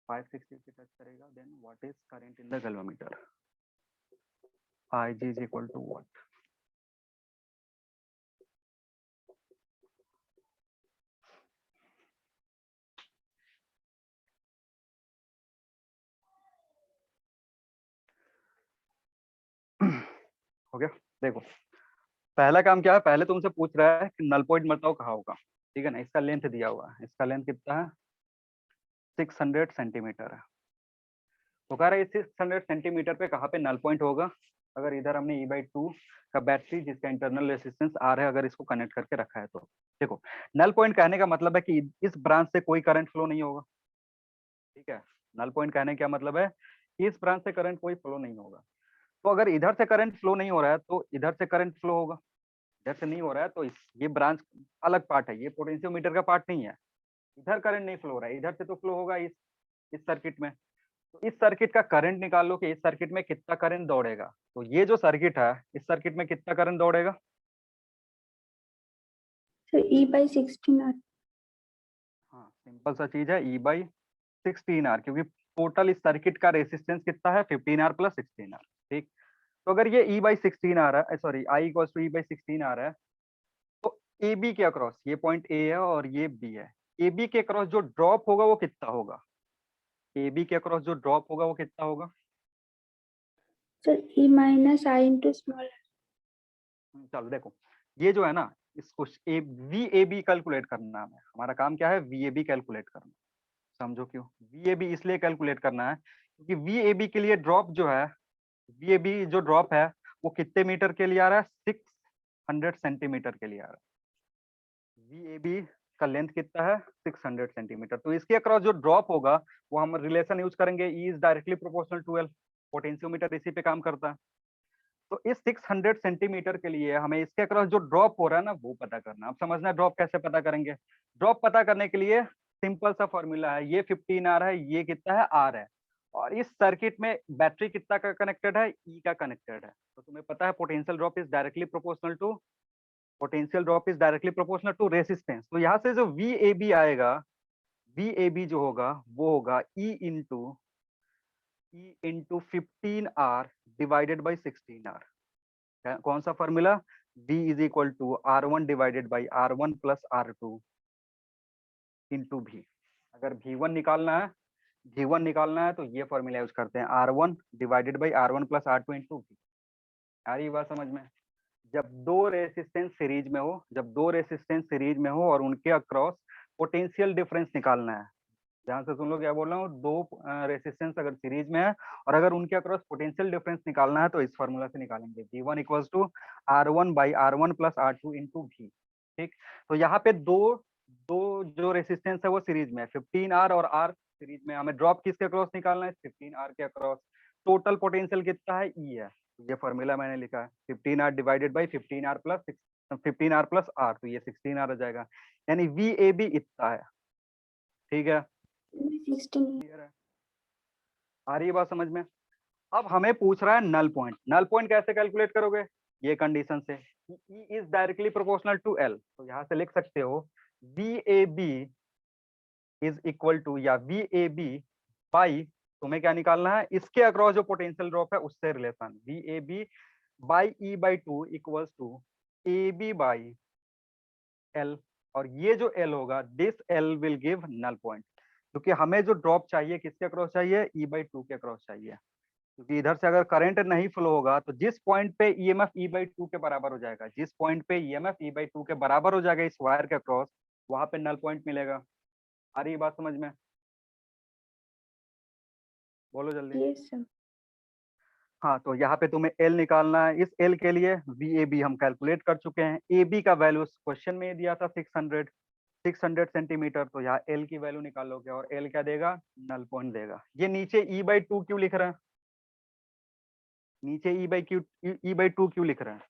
560 पे टच करेगा, then what is current in the galvanometer? IG is equal to what? हो गया? देखो, पहला काम क्या है, पहले तुमसे पूछ रहा है कि नल पॉइंट बताओ कहाँ होगा, ठीक है ना? इसका लेंथ दिया हुआ है, इसका लेंथ कितना है? 600 सेंटीमीटर है। तो कह रहा है 600 सेंटीमीटर पे कहाँ पे नल पॉइंट होगा? अगर इधर हमने E/2 का बैटरी जिसका इंटरनल रेजिस्टेंस R है, अगर इसको कनेक्ट करके रखा है तो देखो, नल पॉइंट कहने का मतलब है कि इस ब्रांच से कोई करंट फ्लो नहीं होगा, ठीक है? नल पॉइंट कहने का मतलब है कि इस ब्रांच से करंट कोई फ्लो नहीं होगा। तो अगर इधर से करंट फ्लो नहीं हो रहा है तो इधर से करंट फ्लो होगा, इधर से नहीं हो रहा है तो ये ब्रांच अलग पार्ट है, ये पोटेंशियोमीटर का पार्ट नहीं है। इधर करंट नहीं फ्लो हो रहा है, इधर से तो फ्लो होगा इस सर्किट में। तो इस सर्किट का करंट निकाल लो कि इस सर्किट में कितना करंट दौड़ेगा। तो ये जो सर्किट है, इस सर्किट में कितना करंट दौड़ेगा? Sir E/16R। हाँ, सिंपल सा चीज है, E/16R, क्योंकि टोटल इस सर्किट का रेसिस्टेंस कितना है? 15R + 16R, ठीक? तो अगर ये E/16R है, सॉरी, I = E/16R है, तो AB के अक्रॉस, ये पॉइंट A है और ये B है, AB के अक्रॉस जो ड्रॉप होगा वो कितना होगा? AB के अक्रॉस जो ड्रॉप होगा वो कितना होगा? Sir E - I small. चलो देखो, ये जो है ना, इसको VAB कैलकुलेट करना है हमें। हमारा काम क्या है? VAB कैलकुलेट करना। समझो क्यों? VAB इसलिए कैलकुलेट करना है क्योंकि VAB के लिए ड्रॉप जो है, VAB जो ड्रॉप है वो कितने मीटर के लिए आ रहा है? 600 सेंटीमीटर के लिए आ रहा है। VAB का लेंथ कितना है? 600 सेंटीमीटर। तो इसके अक्रॉस जो ड्रॉप होगा वो हम रिलेशन यूज करेंगे, E is directly proportional to L। Potentiometer इसी पे काम करता है। तो इस 600 सेंटीमीटर के लिए हमें इसके अक्रॉस जो ड्रॉप हो रहा है ना वो पता करना। अब समझना ड्रॉप कैसे पता करेंगे। ड्रॉप पता करने के लिए सिंपल सा फॉर्मूला है, ये 15R है, ये कितना है? R है। और इस सर्किट में बैटरी कितना का कनेक्टेड है? E का कनेक्टेड है। तो तुम्हें पता है potential drop is directly proportional to, potential drop is directly proportional to resistance. तो यहाँ से जो VAB आएगा, VAB जो होगा वो होगा E into 15R divided by 16R। कौन सा formula? V is equal to R1 divided by R1 plus R2 into V। अगर V1 निकालना है तो ये फॉर्मूला यूज करते हैं, R1 divided by R1 plus R2 into V। आ रही बात समझ में? जब दो रेसिस्टेंस सीरीज में हो और उनके अक्रॉस पोटेंशियल डिफरेंस निकालना है। ध्यान से सुन लो क्या बोल रहा हूँ। दो रेसिस्टेंस अगर सीरीज में है और अगर उनके अक्रॉस पोटेंशियल डिफरेंस निकालना है तो इस फॉर्मूला से निकालेंगे, V1 equals to R1 by R1 plus R2 into V। ठीक, तो यहाँ पे दो दो जो रेसिस्टेंस है वो सीरीज में है, 15R और R सीरीज में। हमें ड्रॉप किसके अक्रॉस निकालना है? 15R के अक्रॉस। टोटल पोटेंशियल कितना है? E है। ये फॉर्मूला मैंने लिखा है, 15R divided by 15R plus R, तो ये 16R आ जाएगा, यानी VAB इतना है। ठीक है, 16। क्लियर है? आ रही है बात समझ में? अब हमें पूछ रहा है नल पॉइंट। नल पॉइंट कैसे कैलकुलेट करोगे? ये कंडीशन से, E is directly proportional to L। तो यहाँ से लिख सकते हो VAB इज इक्वल टू, या VAB बाई, तुम्हें क्या निकालना है? इसके अक्रॉस जो पोटेंशियल ड्रॉप है उससे relation, VAB by E/2 equals to AB by L। और ये जो L होगा, this L will give null point, क्योंकि हमें जो ड्रॉप चाहिए किसके अक्रॉस चाहिए? E/2 के अक्रॉस चाहिए। क्योंकि इधर से अगर करंट नहीं फ्लो होगा तो जिस पॉइंट पे EMF E/2 के बराबर हो जाएगा, जिस पॉइंट पे EMF E/2 के बराबर हो जाएगा इस वायर के अक्रॉस, वहां पे नल पॉइंट मिलेगा। आ रही बात समझ में? बोलो जल्दी। Yes sir. हाँ, तो यहाँ पे तुम्हें L निकालना है। इस L के लिए VAB हम कैलकुलेट कर चुके हैं। AB का वैल्यू क्वेश्चन में दिया था 600 सेंटीमीटर। तो यहाँ L की वैल्यू निकालोगे और L क्या देगा? नल पॉइंट देगा। ये नीचे E/2 क्यों लिख रहे हैं? नीचे E/2 क्यों लिख रहे हैं?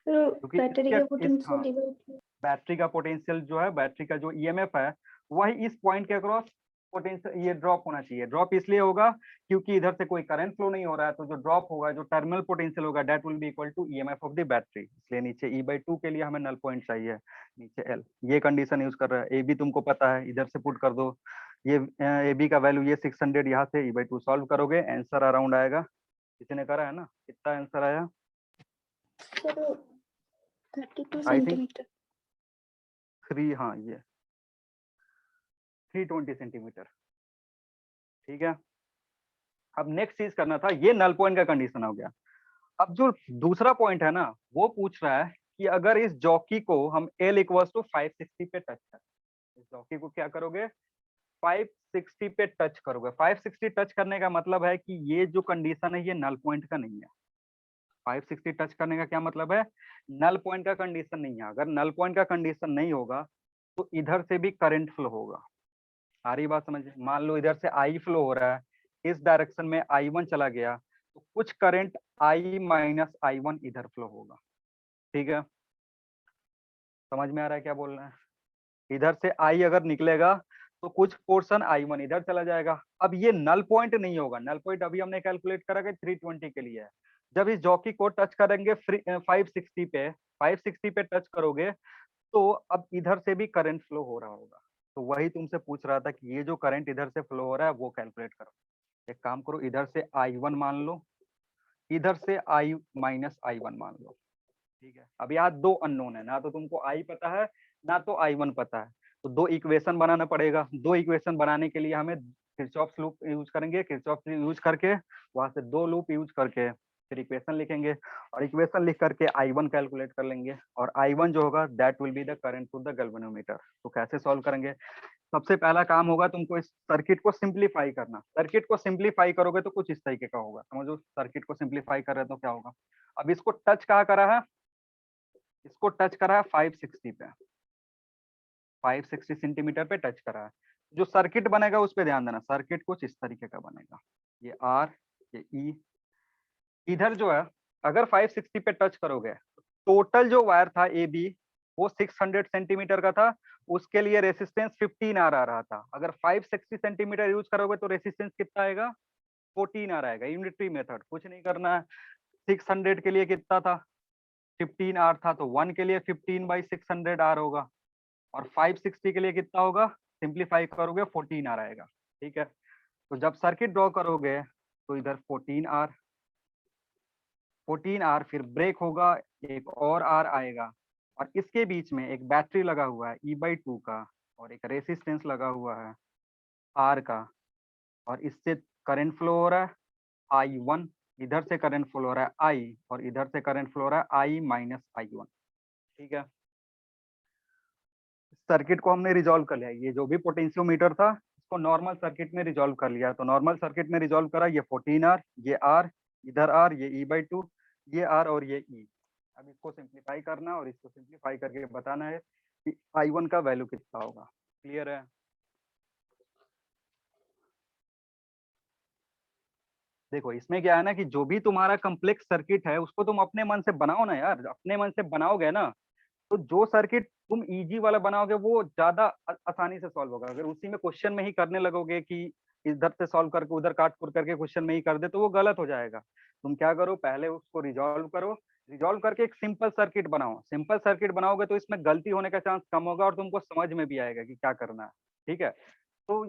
सर क्योंकि बैटरी इसके का इस पोटेंशियल हाँ, डिवाइड। बैटरी का पोटेंशियल जो है, बैटरी का जो EMF है वही इस पॉइंट के अक्रॉस पोटेंशियल ये ड्रॉप होना चाहिए। ड्रॉप इसलिए होगा क्योंकि इधर से कोई करंट फ्लो नहीं हो रहा है, तो जो ड्रॉप होगा, जो टर्मिनल पोटेंशियल होगा, that will be equal to EMF of the battery. इसलिए नीचे E/2 के लिए हमें नल पॉइंट चाहिए, नीचे L। ये कंडीशन यूज कर रहा है। AB तुमको पता है, इधर से पुट कर दो। ये AB का वैल्यू ये 600, यहाँ से E/2 सॉल्व करोगे, आंसर अराउंड आएगा। किसी ने करा है ना, कितना आंसर आया? Sir 32 I think centimetre. 3, हाँ ये 320 सेंटीमीटर। ठीक है, अब नेक्स्ट चीज करना था, ये नल पॉइंट का कंडीशन हो गया। अब जो दूसरा पॉइंट है ना, वो पूछ रहा है कि अगर इस जॉकी को हम L इक्वल्स टू 560 पे टच करें, इस जॉकी को क्या करोगे, 560 पे टच करोगे। 560 टच करने का मतलब है कि ये जो कंडीशन है ये नल पॉइंट का नहीं है। 560 टच करने का क्या मतलब है, नल पॉइंट का कंडीशन नहीं है। अगर नल पॉइंट का कंडीशन नहीं होगा तो इधर से भी करंट फ्लो होगा। आ रही बात समझ? मान लो इधर से आई फ्लो हो रहा है, इस डायरेक्शन में I1 चला गया, तो कुछ करंट I माइनस I1 इधर फ्लो होगा। ठीक है, समझ में आ रहा है क्या बोल रहे हैं? इधर से I अगर निकलेगा तो कुछ पोर्शन I1 इधर चला जाएगा। अब ये नल पॉइंट नहीं होगा। नल पॉइंट अभी हमने कैलकुलेट करा कि 320 के लिए है। जब इस जॉकी को टच करेंगे 560 पे, 560 पे टच करोगे तो अब इधर से भी करंट फ्लो हो रहा होगा। तो वही तुमसे पूछ रहा था कि ये जो करंट इधर से फ्लो हो रहा है वो कैलकुलेट करो। एक काम करो, इधर से I1 मान लो, इधर से I माइनस I1 मान लो। ठीक है, अब यहाँ दो अननोन है, ना तो तुमको I पता है ना तो I1 पता है, तो दो इक्वेशन बनाना पड़ेगा। दो इक्वेशन बनाने के लिए हमें किरचॉफ लूप यूज करेंगे। किरचॉफ यूज करके वहां से दो लूप यूज करके फिर इक्वेशन लिखेंगे, और इक्वेशन लिख करके I1 कैलकुलेट कर लेंगे, और I1 जो होगा that will be the current to the galvanometer. तो कैसे सॉल्व करेंगे? सबसे पहला काम होगा तुमको इस सर्किट को सिंप्लीफाई करना। सर्किट को सिंप्लीफाई करोगे तो कुछ इस तरीके का होगा। समझो, सर्किट को सिंप्लीफाई कर रहे तो क्या होगा। अब इसको टच कहाँ करा है, इसको टच करा है 560 पे, 560 सेंटीमीटर पे टच करा है। जो सर्किट बनेगा उस पर ध्यान देना। सर्किट कुछ इस तरीके का बनेगा, ये R, ये E। इधर जो है अगर 560 पे टच करोगे, टोटल जो वायर था AB वो 600 सेंटीमीटर का था, उसके लिए रेसिस्टेंस 15R आ रहा था। अगर 560 सेंटीमीटर यूज करोगे तो रेसिस्टेंस कितना आएगा, 14R आएगा। यूनिटरी मेथड, कुछ नहीं करना है। 600 के लिए कितना था, 15R था, तो 1 के लिए 15/600R होगा, और 560 के लिए कितना होगा, सिंप्लीफाई करोगे 14R आएगा। ठीक है, तो जब सर्किट ड्रॉ करोगे तो इधर 14R, फिर ब्रेक होगा, एक और R आएगा, और इसके बीच में एक बैटरी लगा हुआ है E/2 का, और एक रेसिस्टेंस लगा हुआ है R का, और इससे करंट फ्लो हो रहा है I1, इधर से करंट फ्लो हो रहा है I, और इधर से करंट फ्लो हो रहा है I माइनस I1। ठीक है, सर्किट को हमने रिजॉल्व कर लिया। ये जो भी पोटेंशियोमीटर था इसको नॉर्मल सर्किट में रिजॉल्व कर लिया। तो नॉर्मल सर्किट में रिजॉल्व करा, ये 14R, ये R, इधर R, ये E/2, ये R और ये E। अब इसको सिंप्लीफाई करना, और इसको सिंप्लीफाई करके बताना है कि I1 का वैल्यू कितना होगा। क्लियर है? देखो इसमें क्या है ना कि जो भी तुम्हारा कम्प्लेक्स सर्किट है उसको तुम अपने मन से बनाओ ना यार। अपने मन से बनाओगे ना तो जो सर्किट तुम इजी वाला बनाओगे वो ज्यादा आसानी से सॉल्व होगा। अगर उसी में क्वेश्चन में ही करने लगोगे कि इधर से सॉल्व करके उधर काट कुट करके क्वेश्चन में ही कर दे, तो वो गलत हो जाएगा। तुम क्या करो, पहले उसको रिजॉल्व करो, रिजॉल्व करके एक सिंपल सर्किट बनाओ। सिंपल सर्किट बनाओगे तो इसमें गलती होने का चांस कम होगा, और तुमको समझ में भी आएगा कि क्या करना है। ठीक है, तो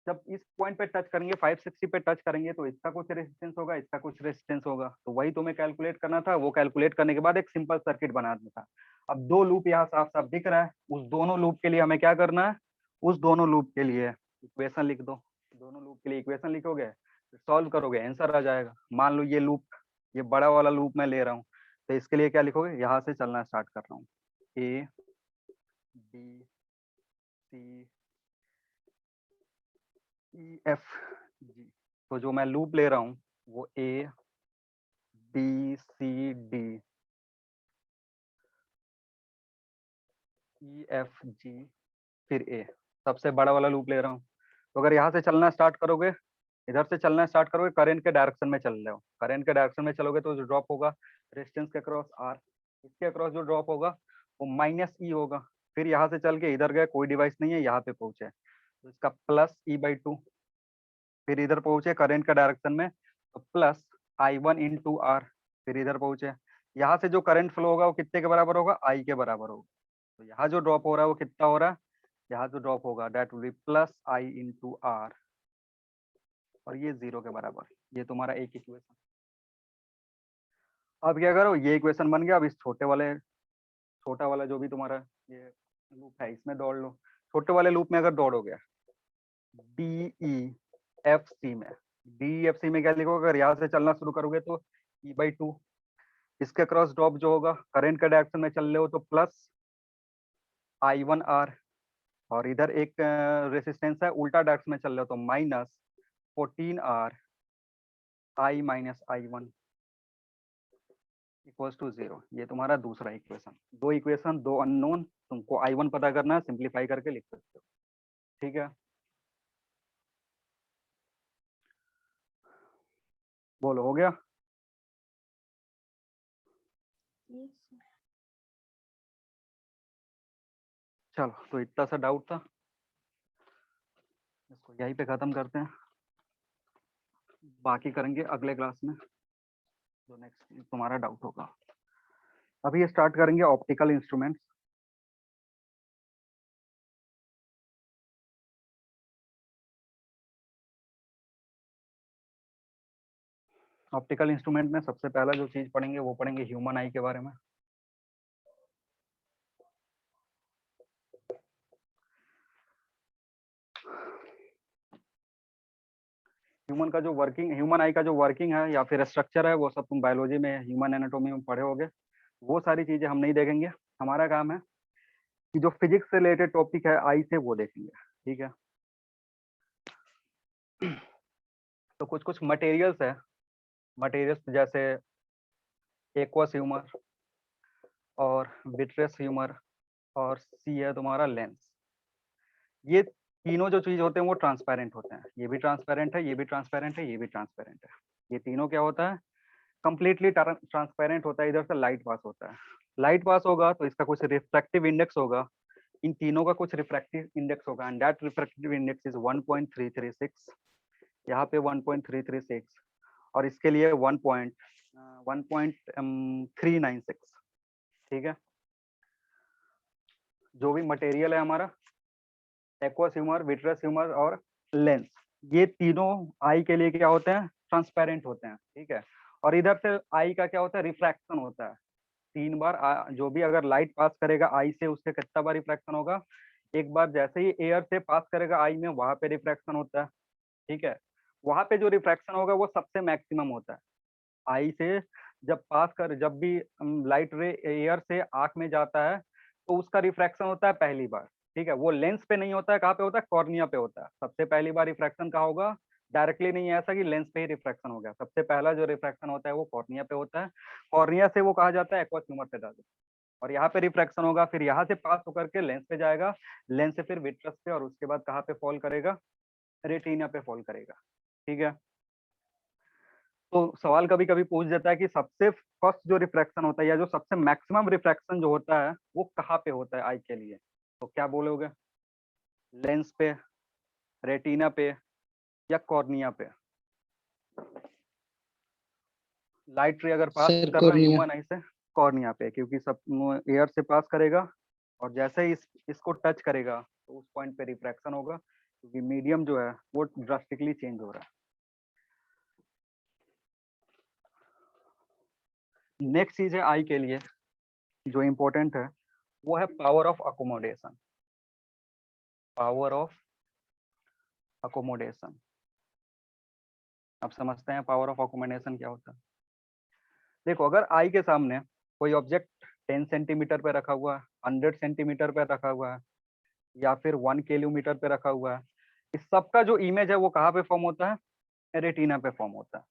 जब इस पॉइंट पे टच करेंगे, 560 पे टच करेंगे, तो इसका कुछ रेजिस्टेंस होगा, इसका कुछ रेजिस्टेंस होगा, तो वही तुम्हें कैलकुलेट करना था। वो कैलकुलेट करने के बाद एक सिंपल सर्किट बनाना था। अब दो लूप यहाँ साफ साफ दिख रहा है, उस दोनों लूप के लिए हमें क्या करना है, उस दोनों लूप के लिए इक्वेशन लिख दो। दोनों लूप के लिए इक्वेशन लिखोगे, सॉल्व करोगे, आंसर आ जाएगा। मान लो ये लूप, ये बड़ा वाला लूप मैं ले रहा हूँ, तो इसके लिए क्या लिखोगे, यहाँ से चलना स्टार्ट कर रहा हूँ, A B C E F G। तो जो मैं लूप ले रहा हूँ वो A B C D E F G फिर A, सबसे बड़ा वाला लूप ले रहा हूँ। तो अगर यहाँ से चलना स्टार्ट करोगे, इधर से चलना स्टार्ट करोगे, करंट के डायरेक्शन में चल रहे हो, करंट के डायरेक्शन में चलोगे तो जो ड्रॉप होगा रेजिस्टेंस के अक्रॉस R, इसके अक्रॉस जो ड्रॉप होगा वो माइनस E होगा। फिर यहाँ से चल के इधर गए, कोई डिवाइस नहीं है, यहाँ पे पहुंचे तो इसका +E/2, फिर इधर पहुंचे करंट का डायरेक्शन में तो +I1 × R, फिर इधर पहुंचे, यहाँ से जो करंट फ्लो होगा वो कितने के बराबर होगा, I के बराबर होगा। तो यहाँ जो ड्रॉप हो रहा है वो कितना हो रहा है, यहाँ जो ड्रॉप होगा that will be +I × R, और ये 0 के बराबर। ये तुम्हारा एक इक्वेशन। अब क्या करो, ये इक्वेशन बन गया। अब इस छोटा वाला जो भी तुम्हारा ये लूप है इसमें दौड़ लो। छोटे वाले लूप में अगर दौड़ोगे DEFC में, DEFC में क्या लिखोगे, अगर यहाँ से चलना शुरू करोगे तो E/2, इसके क्रॉस ड्रॉप जो होगा करंट के डायरेक्शन में चल रहे हो तो +I1R, और इधर एक रेसिस्टेंस है उल्टा डायरेक्शन में चल रहे हो तो -14R I - I1 = 0। ये तुम्हारा दूसरा इक्वेशन। दो इक्वेशन, दो अननोन, तुमको I1 पता करना है, सिंप्लीफाई करके लिख सकते हो। ठीक है, बोलो हो गया। Yes, sir. चलो, तो इतना सा डाउट था, इसको यहीं पे खत्म करते हैं, बाकी करेंगे अगले क्लास में जो नेक्स्ट तुम्हारा डाउट होगा। अभी स्टार्ट करेंगे ऑप्टिकल इंस्ट्रूमेंट्स। ऑप्टिकल इंस्ट्रूमेंट में सबसे पहला जो चीज पढ़ेंगे वो पढ़ेंगे ह्यूमन आई के बारे में। ह्यूमन आई का जो वर्किंग है या फिर स्ट्रक्चर है वो सब तुम बायोलॉजी में, ह्यूमन एनाटॉमी में पढ़े होगे। वो सारी चीजें हम नहीं देखेंगे। हमारा काम है कि जो फिजिक्स से रिलेटेड टॉपिक है आई से वो देखेंगे। ठीक है, तो कुछ कुछ मटेरियल्स है, मटेरियल्स जैसे एक्वस ह्यूमर और विट्रियस ह्यूमर और सी है तुम्हारा लेंस। ये तीनों जो चीज होते हैं वो ट्रांसपेरेंट होते हैं। ये भी ट्रांसपेरेंट है, ये भी ट्रांसपेरेंट है, ये भी ट्रांसपेरेंट है। ये तीनों क्या होता है, कंप्लीटली ट्रांसपेरेंट होता है। इधर से लाइट पास होता है, लाइट पास होगा तो इसका कुछ रिफ्रैक्टिव इंडेक्स होगा, इन तीनों का कुछ रिफ्रैक्टिव इंडेक्स होगा, and that refractive index is 1.336। यहाँ पे 1.336 और इसके लिए 1.396। ठीक है, जो भी मटेरियल है हमारा एक्वस ह्यूमर, विट्रस ह्यूमर और लेंस, ये तीनों आई के लिए क्या होते हैं, ट्रांसपेरेंट होते हैं। ठीक है, और इधर से आई का क्या होता है, रिफ्रैक्शन होता है। 3 बार जो भी अगर लाइट पास करेगा आई से, उससे कितना बार रिफ्रैक्शन होगा, एक बार। जैसे ही एयर से पास करेगा आई में, वहां पे रिफ्रैक्शन होता है। ठीक है, वहां पे जो रिफ्रैक्शन होगा वो सबसे मैक्सिमम होता है। आई से जब भी लाइट रे एयर से आंख में जाता है तो उसका रिफ्रैक्शन होता है पहली बार। ठीक है, वो लेंस पे नहीं होता है, कहाँ पे होता है, कॉर्निया पे होता है। सबसे पहली बार रिफ्रैक्शन कहाँ होगा, डायरेक्टली नहीं है ऐसा कि लेंस पे ही रिफ्रैक्शन हो गया। सबसे पहला जो रिफ्रैक्शन होता है वो कॉर्निया पे होता है। कॉर्निया से वो कहा जाता है एक्वस ह्यूमर पे जाता है, और यहाँ पे रिफ्रैक्शन होगा, फिर यहाँ से पास होकर के लेंस पे जाएगा, लेंस से फिर विट्रस पे, और उसके बाद कहाँ पे फॉल करेगा, रेटिना पे फॉल करेगा। ठीक है, तो सवाल कभी कभी पूछ देता है कि सबसे फर्स्ट जो रिफ्रैक्शन होता है या जो सबसे मैक्सिमम रिफ्रैक्शन जो होता है वो कहाँ पे होता है आई के लिए, तो क्या बोलोगे, लेंस पे, रेटिना पे या कॉर्निया पे। लाइट रे अगर पास सर कर रहा है कॉर्निया। ह्यूमन आई से, कॉर्निया पे, क्योंकि सब एयर से पास करेगा और जैसे ही इसको टच करेगा तो उस पॉइंट पे रिफ्रैक्शन होगा, क्योंकि मीडियम जो है वो ड्रास्टिकली चेंज हो रहा है। नेक्स्ट चीज है आई के लिए जो इम्पोर्टेंट है, वो है power of accommodation. Power of accommodation, अब समझते हैं पावर ऑफ अकोमोडेशन क्या होता है। देखो, अगर आई के सामने कोई ऑब्जेक्ट 10 सेंटीमीटर पे रखा हुआ है, 100 सेंटीमीटर पे रखा हुआ है, या फिर 1 किलोमीटर पे रखा हुआ है, इस सबका जो इमेज है वो कहाँ पे फॉर्म होता है, रेटिना पे फॉर्म होता है।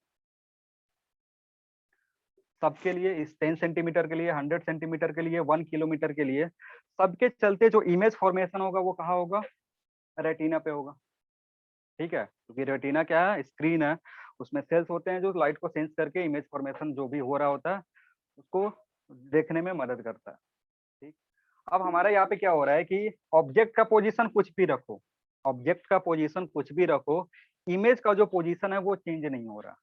सबके लिए, इस 10 सेंटीमीटर के लिए, 100 सेंटीमीटर के लिए, 1 किलोमीटर के लिए, सबके चलते जो इमेज फॉर्मेशन होगा वो कहाँ होगा, रेटिना पे होगा। ठीक है, क्योंकि रेटिना क्या है, स्क्रीन है, उसमें सेल्स होते हैं जो लाइट को सेंस करके इमेज फॉर्मेशन जो भी हो रहा होता है उसको देखने में मदद करता है। ठीक, अब हमारा यहाँ पे क्या हो रहा है कि ऑब्जेक्ट का पोजीशन कुछ भी रखो, ऑब्जेक्ट का पोजीशन कुछ भी रखो, इमेज का जो पोजीशन है वो चेंज नहीं हो रहा।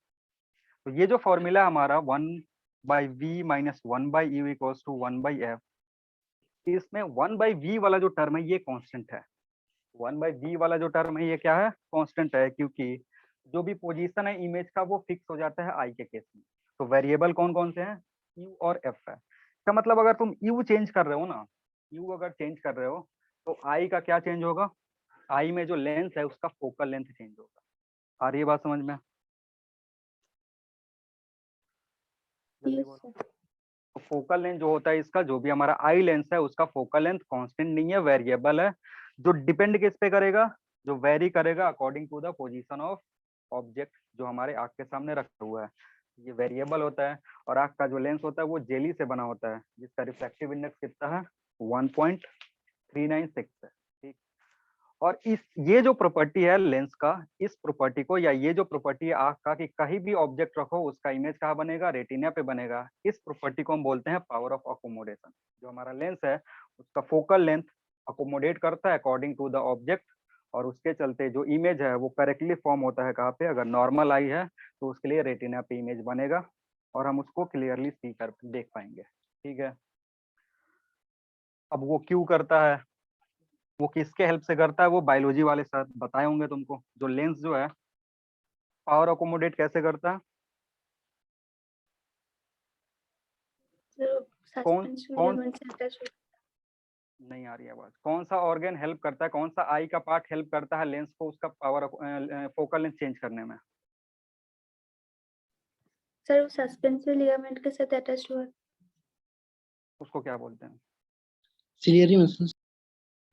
तो ये जो फॉर्मूला हमारा 1/v minus 1/u equals to 1/f, इसमें 1/v वाला जो टर्म है ये कांस्टेंट है। 1/v वाला जो टर्म है ये क्या है, कांस्टेंट है, क्योंकि जो भी पोजीशन है इमेज का वो फिक्स हो जाता है आई के केस में। तो वेरिएबल कौन कौन से हैं, यू और एफ है। इसका मतलब अगर तुम यू चेंज कर रहे हो ना, यू अगर चेंज कर रहे हो तो आई का क्या चेंज होगा, आई में जो लेंथ है उसका फोकल लेंथ चेंज होगा। आ रही है बात समझ में? जल्दी यस बोलो। सर। तो फोकल लेंथ जो होता है इसका, जो भी हमारा आई लेंस है उसका फोकल लेंथ कांस्टेंट नहीं है, वेरिएबल है, जो डिपेंड किस पे करेगा, जो वेरी करेगा according to the position of object जो हमारे आंख के सामने रखा हुआ है। ये वेरिएबल होता है। और आंख का जो लेंस होता है वो जेली से बना होता है, जिसका रिफ्रैक्टिव इंडेक्स कितना है, 1.396 है। ठीक। और इस ये जो प्रॉपर्टी है लेंस का, इस प्रॉपर्टी को, या ये जो प्रॉपर्टी है आंख का, कि कहीं भी ऑब्जेक्ट रखो उसका इमेज कहाँ बनेगा, रेटिना पे बनेगा, इस प्रॉपर्टी को हम बोलते हैं पावर ऑफ अकोमोडेशन। जो हमारा लेंस है उसका फोकल लेंथ अकोमोडेट करता है अकॉर्डिंग टू द ऑब्जेक्ट, और उसके चलते जो इमेज है वो करेक्टली फॉर्म होता है कहाँ पे, अगर नॉर्मल आई है तो उसके लिए रेटिना पे इमेज बनेगा और हम उसको क्लियरली सी कर देख पाएंगे। ठीक है। अब वो क्यों करता है, वो किसके हेल्प से करता है, वो बायोलॉजी वाले सर बताए होंगे तुमको। जो लेंस जो है पावर अकोमोडेट कैसे करता है, सर कौन सस्पेंशन कौन लिगामेंट से अटैच होता नहीं आ रही आवाज, कौन सा ऑर्गन हेल्प करता है, कौन सा आई का पार्ट हेल्प करता है लेंस को उसका पावर फोकल लेंथ चेंज करने में? सर वो सस्पेंशन लिगामेंट के साथ अटैच हुआ। उसको क्या बोलते हैं, सिलियरी मसल्स।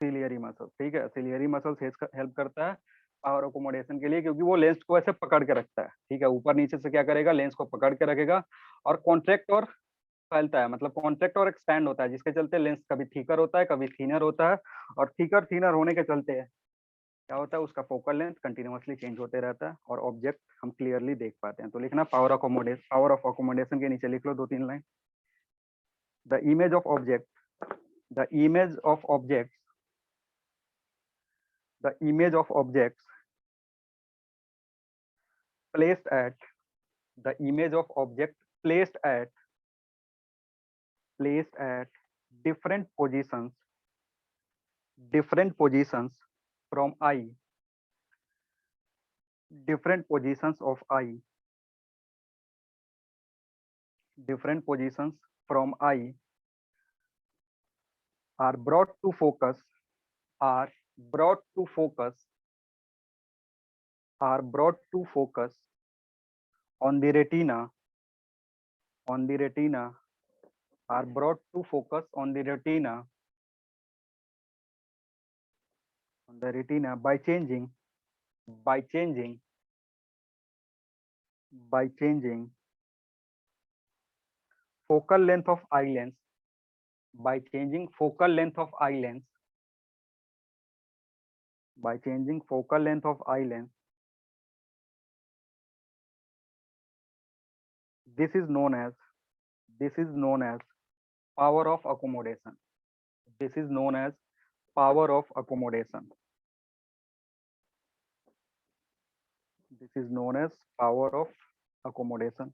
Ciliary muscle. ठीक है, सिलियरी मसल हेल्प करता है पावर अकोमोडेशन के लिए, क्योंकि वो लेंस को ऐसे पकड़ के रखता है। ठीक है, ऊपर नीचे से क्या करेगा, लेंस को पकड़ के रखेगा और कॉन्ट्रैक्ट और फैलता है, मतलब कॉन्ट्रैक्ट और एक्सपैंड होता है, जिसके चलते लेंस कभी थिकर होता है कभी थिनर होता है। और थिकर थिनर होने के चलते क्या होता है, उसका फोकल लेंथ कंटिन्यूअसली चेंज होते रहता है और ऑब्जेक्ट हम क्लियरली देख पाते हैं। तो लिखना पावर ऑफ अकोमोडेशन के नीचे लिख लो 2-3 line. The image of object, the image of object, the image of objects placed at, the image of object placed at different positions from eye, different positions of eye, different positions from eye are brought to focus, are brought to focus, are brought to focus on the retina, on the retina, are brought to focus on the retina, on the retina by changing, by changing, by changing focal length of eye lens, by changing focal length of eye lens, by changing focal length of eye lens. This is known as, this is known as power of accommodation. This is known as power of accommodation. This is known as power of accommodation.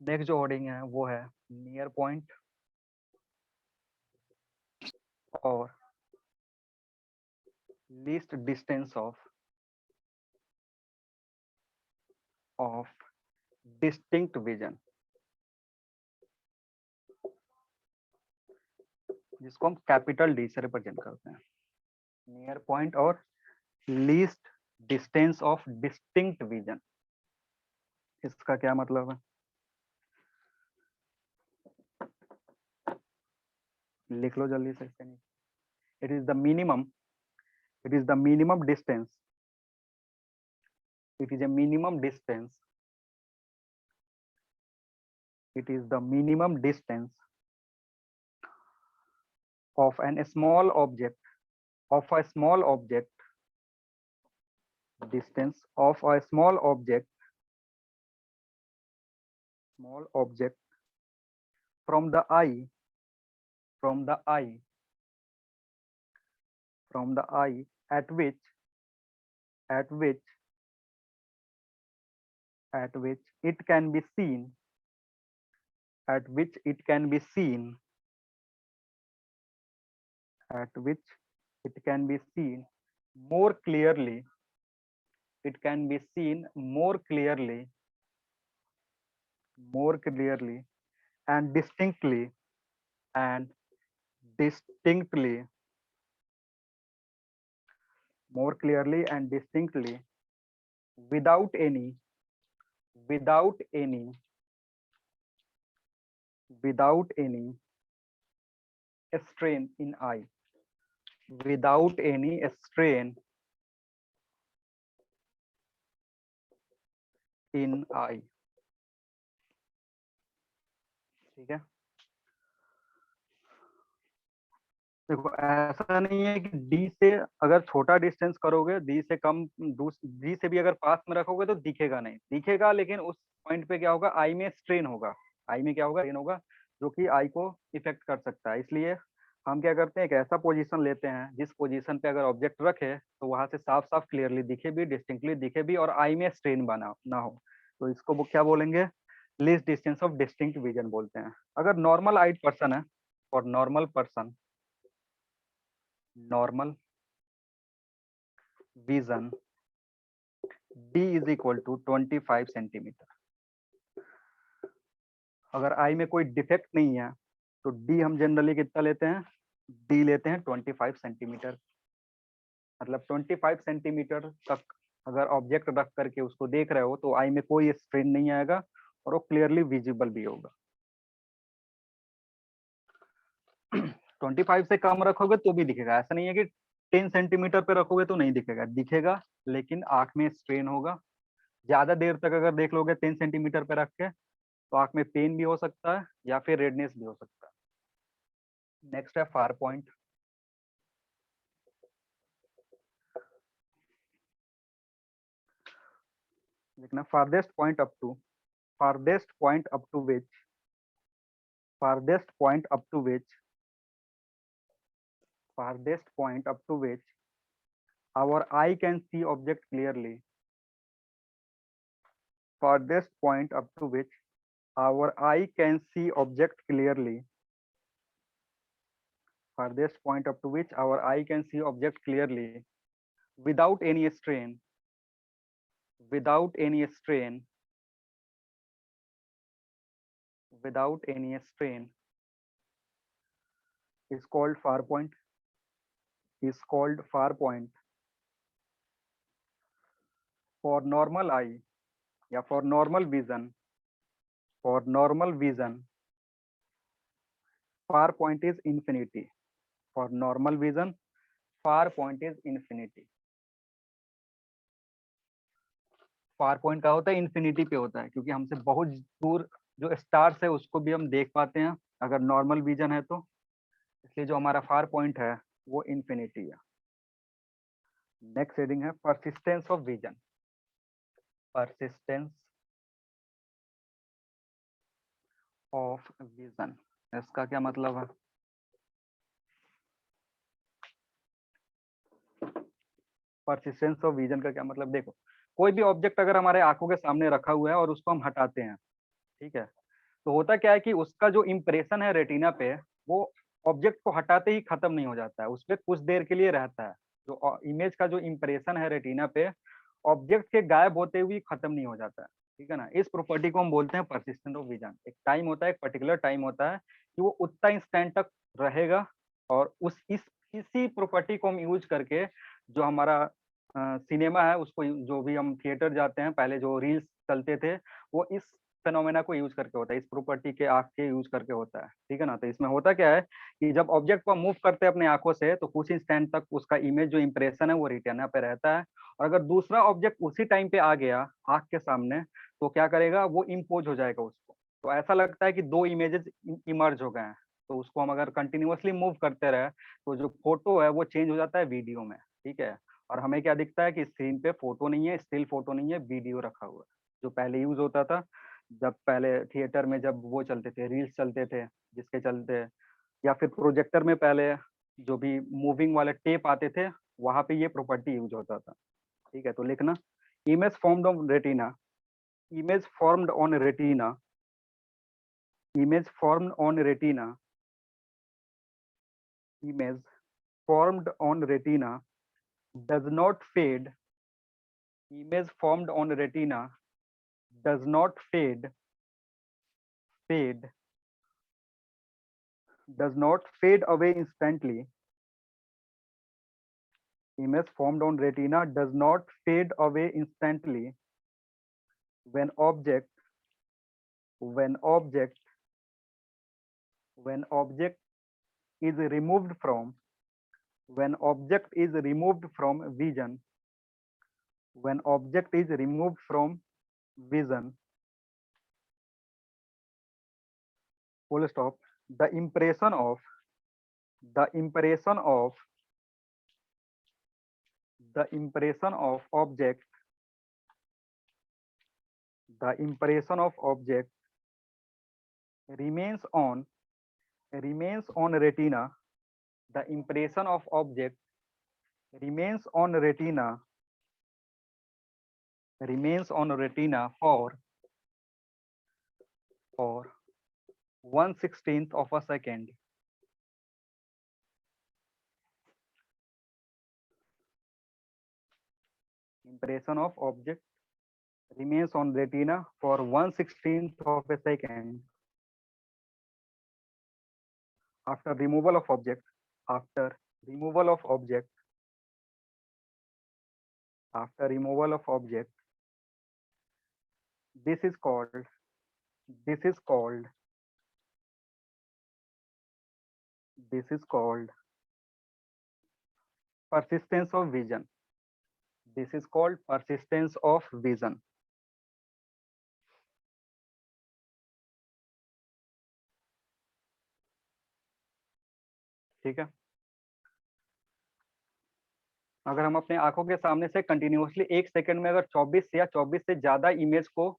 Next जो वर्डिंग है वो है नियर पॉइंट और least distance of distinct vision, जिसको हम कैपिटल डी से रिप्रेजेंट करते हैं। नियर पॉइंट और least distance of distinct vision, इसका क्या मतलब है, लिख लो जल्दी से इसके नीचे। It is the minimum, it is the minimum distance, it is a minimum distance, it is the minimum distance of an small object, of a small object, distance of a small object small object from the eye, from the eye, from the eye, at which it can be seen, at which it can be seen, at which it can be seen more clearly, it can be seen more clearly, more clearly and distinctly, and distinctly, more clearly and distinctly, without any, without any, without any strain in eye, without any strain in eye. ठीक है, देखो ऐसा नहीं है कि डी से अगर छोटा डिस्टेंस करोगे, डी से कम, डी से भी अगर पास में रखोगे तो दिखेगा नहीं, दिखेगा लेकिन उस पॉइंट पे क्या होगा, आई में स्ट्रेन होगा, आई में क्या होगा, स्ट्रेन होगा, जो कि आई को इफेक्ट कर सकता है। इसलिए हम क्या करते हैं, एक ऐसा पोजीशन लेते हैं जिस पोजीशन पे अगर ऑब्जेक्ट रखे तो वहां से साफ साफ क्लियरली दिखे भी, डिस्टिंक्टली दिखे भी, और आई में स्ट्रेन बना ना हो, तो इसको वो क्या बोलेंगे, least distance of distinct vision बोलते हैं। अगर नॉर्मल आइड पर्सन है, और normal person, normal vision d is equal to 25 centimetre. अगर आई में कोई डिफेक्ट नहीं है तो डी हम जनरली कितना लेते हैं, डी लेते हैं 25 सेंटीमीटर। मतलब 25 सेंटीमीटर तक अगर ऑब्जेक्ट रख करके उसको देख रहे हो तो आई में कोई स्ट्रेन नहीं आएगा और वो क्लियरली विजिबल भी होगा। 25 से कम रखोगे तो भी दिखेगा, ऐसा नहीं है कि 10 सेंटीमीटर पे रखोगे तो नहीं दिखेगा, दिखेगा लेकिन आंख में स्ट्रेन होगा। ज्यादा देर तक अगर देख लोगे 10 सेंटीमीटर पे रख के तो आंख में पेन भी हो सकता है या फिर रेडनेस भी हो सकता है। नेक्स्ट है फार पॉइंट। लिखना farthest point up to, farthest point up to which, farthest point up to which, farthest point up to which our eye can see object clearly, farthest point up to which our eye can see object clearly, farthest point up to which our eye can see object clearly without any strain, without any strain, without any strain is called far point, is called far point for normal eye या for normal vision, for normal vision far point is infinity, for normal vision far point is infinity। Far point का होता है इन्फिनिटी पे होता है, क्योंकि हमसे बहुत दूर जो स्टार्स है उसको भी हम देख पाते हैं अगर नॉर्मल विजन है तो, इसलिए जो हमारा फार पॉइंट है वो इन्फिनिटी है। नेक्स्ट हेडिंग है persistence of vision, persistence of vision, इसका क्या मतलब है, परसिस्टेंस ऑफ विजन का क्या मतलब, देखो कोई भी ऑब्जेक्ट अगर हमारे आंखों के सामने रखा हुआ है और उसको हम हटाते हैं, ठीक है, तो होता क्या है कि उसका जो इम्प्रेशन है रेटिना पे वो ऑब्जेक्ट को हटाते ही खत्म नहीं हो जाता है, उस पर कुछ देर के लिए रहता है। जो इमेज का जो इम्प्रेशन है रेटिना पे ऑब्जेक्ट के गायब होते हुए खत्म नहीं हो जाता है, ठीक है ना। इस प्रॉपर्टी को हम बोलते हैं परसिस्टेंट ऑफ विजन। एक टाइम होता है, एक पर्टिकुलर टाइम होता है कि वो उतना इंस्टेंट तक रहेगा, और इसी प्रॉपर्टी को हम यूज करके जो हमारा सिनेमा है उसको, जो भी हम थिएटर जाते हैं, पहले जो रील्स चलते थे वो इस फेनोमेना को यूज करके होता है, इस प्रॉपर्टी के आंख के यूज करके होता है, ठीक है ना। तो इसमें होता क्या है कि जब ऑब्जेक्ट को मूव करते हैं अपने आंखों से तो कुछ इंस्टेंट तक उसका इमेज जो इंप्रेशन है वो रेटिना पे रहता है, और अगर दूसरा ऑब्जेक्ट उसी टाइम पे आ गया आंख के सामने तो क्या करेगा, वो इम्पोज हो जाएगा उसको। तो ऐसा लगता है कि दो इमेजेस इमर्ज हो गए हैं, तो उसको हम अगर कंटिन्यूअसली मूव करते रहे तो जो फोटो है वो चेंज हो जाता है वीडियो में, ठीक है। और हमें क्या दिखता है कि स्क्रीन पे फोटो नहीं है, स्टिल फोटो नहीं है, वीडियो रखा हुआ है, जो पहले यूज होता था जब पहले थिएटर में जब वो चलते थे, रील्स चलते थे जिसके चलते, या फिर प्रोजेक्टर में पहले जो भी मूविंग वाले टेप आते थे, वहां पे ये प्रॉपर्टी यूज होता था। ठीक है, तो लिखना image formed on retina, image formed on retina, image formed on retina, image formed on retina does not fade, image formed on retina does not fade does not fade away instantly, image formed on retina does not fade away instantly when object when object when object is removed from when object is removed from vision when object is removed from vision, full stop. The impression of the impression of the impression of object the impression of object remains on retina. The impression of object remains on retina for 1/16 of a second. Impression of object remains on retina for 1/16 of a second after removal of object. After removal of object, this is called persistence of vision. This is called persistence of vision. ठीक है, अगर हम अपने आंखों के सामने से कंटिन्यूअसली 1 सेकंड में अगर 24 या 24 से ज्यादा इमेज को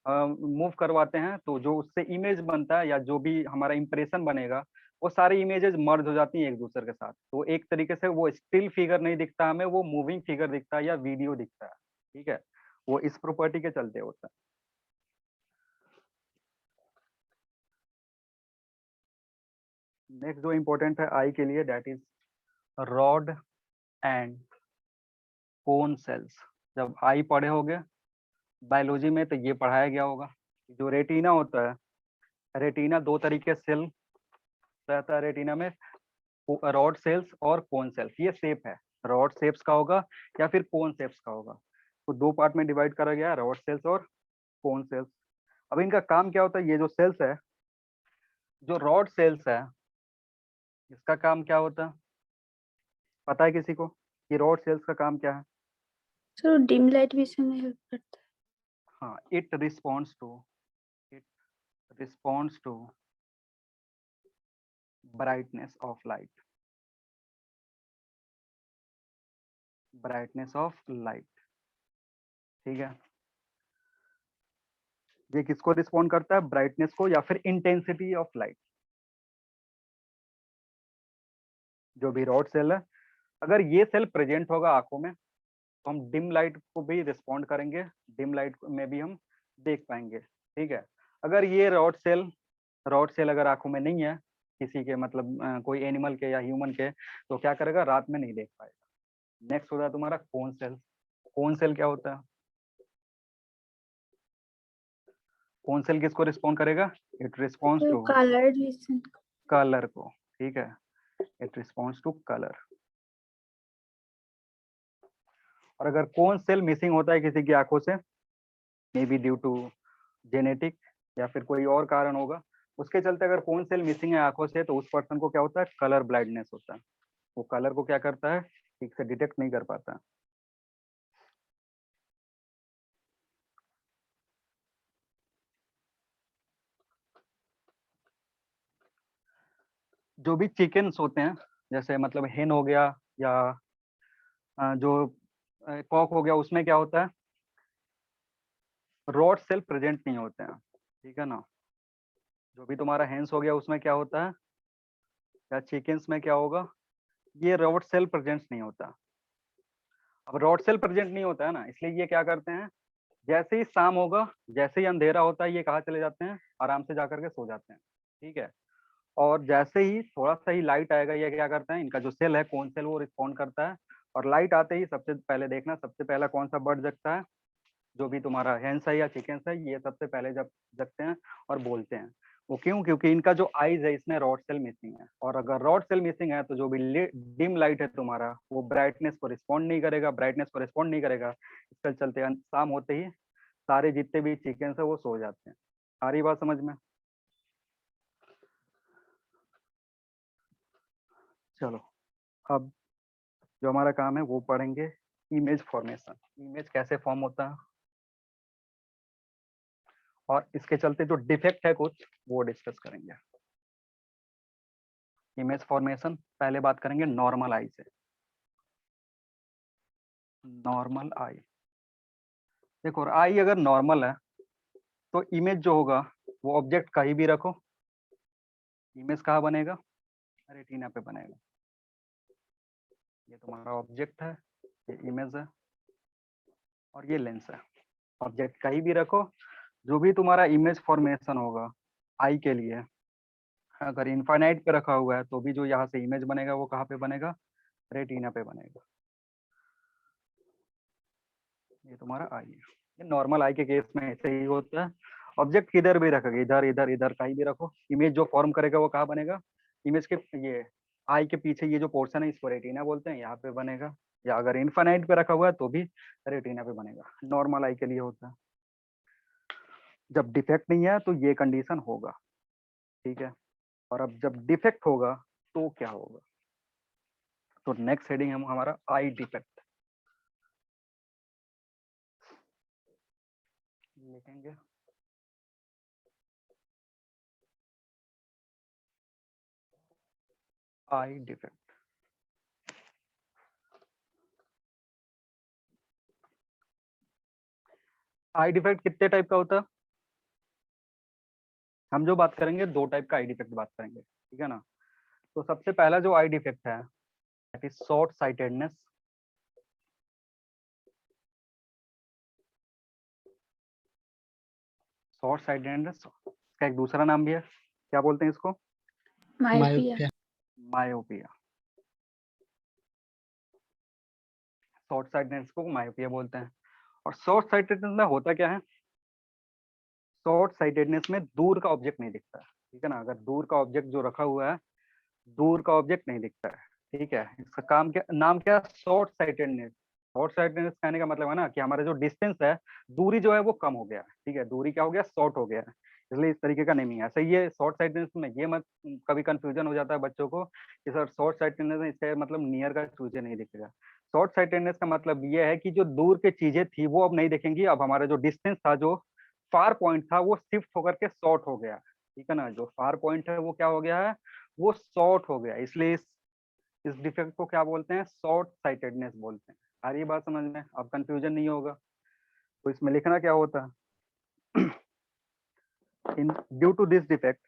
मूव करवाते हैं, तो जो उससे इमेज बनता है या जो भी हमारा इंप्रेशन बनेगा, वो सारी इमेजेस मर्ज हो जाती हैं एक दूसरे के साथ। तो एक तरीके से वो स्टिल फिगर नहीं दिखता हमें, वो मूविंग फिगर दिखता है या वीडियो दिखता है। ठीक है, वो इस प्रॉपर्टी के चलते होता है। नेक्स्ट जो इम्पोर्टेंट है आई के लिए, that is rod and cone cells. जब आई पढ़े होगे बायोलॉजी में तो ये पढ़ाया गया होगा। जो रेटिना होता है, रेटिना दो तरीके सेल रहता है रेटिना में, रॉड सेल्स और कोन सेल्स। ये शेप है, रॉड शेप्स का होगा या फिर कोन शेप्स का होगा। तो दो पार्ट में डिवाइड करा गया है, रॉड सेल्स और कोन सेल्स। अब इनका काम क्या होता है? ये जो सेल्स है, जो रॉड सेल्स है, इसका काम क्या होता है पता है किसी को कि रॉड सेल्स का काम क्या है? सर डिम लाइट विजन में हेल्प करता है। हाँ, it responds to brightness of light, ठीक है। ये किसको रिस्पॉन्ड करता है? ब्राइटनेस को या फिर इंटेंसिटी ऑफ लाइट। जो भी रॉड सेल है, अगर ये सेल प्रेजेंट होगा आंखों में तो हम डिम लाइट को भी रिस्पॉन्ड करेंगे, डिम लाइट में भी हम देख पाएंगे। ठीक है, अगर ये रॉड सेल अगर आंखों में नहीं है किसी के, मतलब कोई एनिमल के या ह्यूमन के, तो क्या करेगा? रात में नहीं देख पाएगा। नेक्स्ट होता है तुम्हारा कोन सेल। कोन सेल क्या होता है? कोन सेल किसको रिस्पॉन्ड करेगा? It responds two coloured vision, colour को। ठीक है, इट रिस्पॉन्ड्स टू कलर। और अगर कोन सेल मिसिंग होता है किसी की आंखों से, may be due to genetic या फिर कोई और कारण होगा, उसके चलते अगर कोन सेल मिसिंग है आंखों से, तो उस पर्सन को क्या होता है? कलर ब्लाइंडनेस होता है। वो कलर को क्या करता है? ठीक से डिटेक्ट नहीं कर पाता है। जो भी चिकन्स होते हैं, जैसे मतलब हेन हो गया या जो कॉक हो गया, उसमें क्या होता है? रॉड सेल प्रेजेंट नहीं होते हैं, ठीक है ना। जो भी तुम्हारा हेंस हो गया उसमें क्या होता है, या चिकन्स में क्या होगा, ये रॉड सेल प्रेजेंट नहीं होता। अब रॉड सेल प्रेजेंट नहीं होता है ना, इसलिए ये क्या करते हैं, जैसे ही शाम होगा, जैसे ही अंधेरा होता है, ये कहाँ चले जाते हैं, आराम से जाकर के सो जाते हैं, ठीक है। और जैसे ही थोड़ा सा ही लाइट आएगा, ये क्या करता है, इनका जो सेल है कौन सेल, वो रिस्पॉन्ड करता है। और लाइट आते ही सबसे पहले देखना, सबसे पहला कौन सा बर्ड जगता है, जो भी तुम्हारा हेंस है या चिकन्स है, ये सबसे पहले जब जगते हैं और बोलते हैं। वो क्यों, क्योंकि इनका जो आईज है इसमें रॉड सेल मिसिंग है, और अगर रॉड सेल मिसिंग है तो जो भी डिम लाइट है तुम्हारा, वो ब्राइटनेस को रिस्पॉन्ड नहीं करेगा, ब्राइटनेस को रिस्पॉन्ड नहीं करेगा। इसके चलते शाम होते ही सारे जितने भी चिकन्स है वो सो जाते हैं। आ रही बात समझ में? चलो, अब जो हमारा काम है वो पढ़ेंगे इमेज फॉर्मेशन, इमेज कैसे फॉर्म होता है, और इसके चलते जो डिफेक्ट है कुछ वो डिस्कस करेंगे। इमेज फॉर्मेशन पहले बात करेंगे नॉर्मल आई से। नॉर्मल आई, देखो आई अगर नॉर्मल है तो इमेज जो होगा वो ऑब्जेक्ट कहीं भी रखो, इमेज कहाँ बनेगा, रेटिना पे बनेगा। ये तुम्हारा ऑब्जेक्ट है, ये इमेज है, और ये लेंस है। ऑब्जेक्ट कहीं भी रखो, जो भी तुम्हारा इमेज फॉर्मेशन होगा आई के लिए, अगर इनफाइनाइट पे रखा हुआ है तो भी जो यहाँ से इमेज बनेगा वो कहाँ पे बनेगा, रेटिना पे बनेगा। ये तुम्हारा आई है। ये नॉर्मल आई के केस में ऐसे ही होता है। ऑब्जेक्ट किधर भी रखोगे, इधर इधर इधर कहीं भी रखो, इमेज जो फॉर्म करेगा वो कहाँ बनेगा, इमेज के ये आई के पीछे ये जो पोर्शन है इसको रेटिना बोलते हैं, यहाँ पे बनेगा। या अगर इनफाइनाइट पे रखा हुआ है तो भी रेटिना पे बनेगा। नॉर्मल आई के लिए होता है। जब डिफेक्ट नहीं है तो ये कंडीशन होगा, ठीक है। और अब जब डिफेक्ट होगा तो क्या होगा, तो नेक्स्ट हेडिंग है हमारा आई डिफेक्ट लिखेंगे। आई डिफेक्ट, आई डिफेक्ट कितने टाइप का होता है, हम जो बात करेंगे दो टाइप का आई डिफेक्ट बात करेंगे, ठीक है ना। तो सबसे पहला जो आई डिफेक्ट है that is short sightedness. Short sightedness का एक दूसरा नाम भी है, क्या बोलते हैं इसको, myopia. myopia, myopia. Short sightedness को मायोपिया बोलते हैं। और शॉर्ट साइटेडनेस में होता क्या है, शॉर्ट साइटेडनेस में दूर का ऑब्जेक्ट नहीं दिखता है, ठीक है ना। अगर दूर का ऑब्जेक्ट जो रखा हुआ है, दूर का ऑब्जेक्ट नहीं दिखता है, ठीक है। इसका काम क्या, नाम क्या, शॉर्ट साइटेडनेस। शॉर्ट साइटेडनेस कहने का मतलब है ना कि हमारा जो डिस्टेंस है, दूरी जो है वो कम हो गया है, ठीक है, दूरी क्या हो गया, शॉर्ट हो गया है, इसलिए इस तरीके का नेमिंग है। सही है, शॉर्ट साइटेडनेस में ये मत, कभी कंफ्यूजन हो जाता है बच्चों को कि सर शॉर्ट साइटेडनेस है, इसका मतलब नियर का चीजें नहीं दिखेगा। शॉर्ट साइटेडनेस का मतलब ये है कि जो दूर की चीजें थी वो अब नहीं दिखेंगी, अब हमारा जो डिस्टेंस था, जो फार पॉइंट था, वो शिफ्ट होकर के शॉर्ट हो गया, ठीक है ना। जो फार पॉइंट है वो क्या हो गया है, वो शॉर्ट हो गया, इसलिए इस डिफेक्ट को क्या बोलते हैं, शॉर्ट साइटेडनेस बोलते हैं। आ रही बात समझ में, अब कंफ्यूजन नहीं होगा। तो इसमें लिखना क्या होता है, in due to this defect,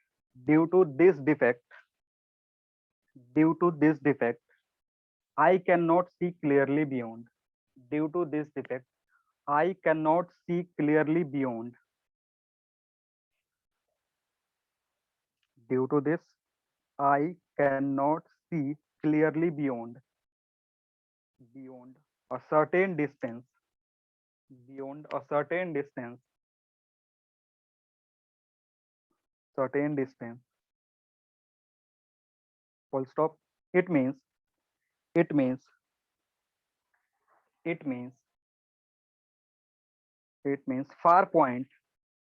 due to this defect, due to this defect I can not see clearly beyond. Due to this defect I can not see clearly beyond. Due to this I can not see clearly beyond, beyond a certain distance, beyond a certain distance, certain distance, full stop. It means, it means, it means, it means far point,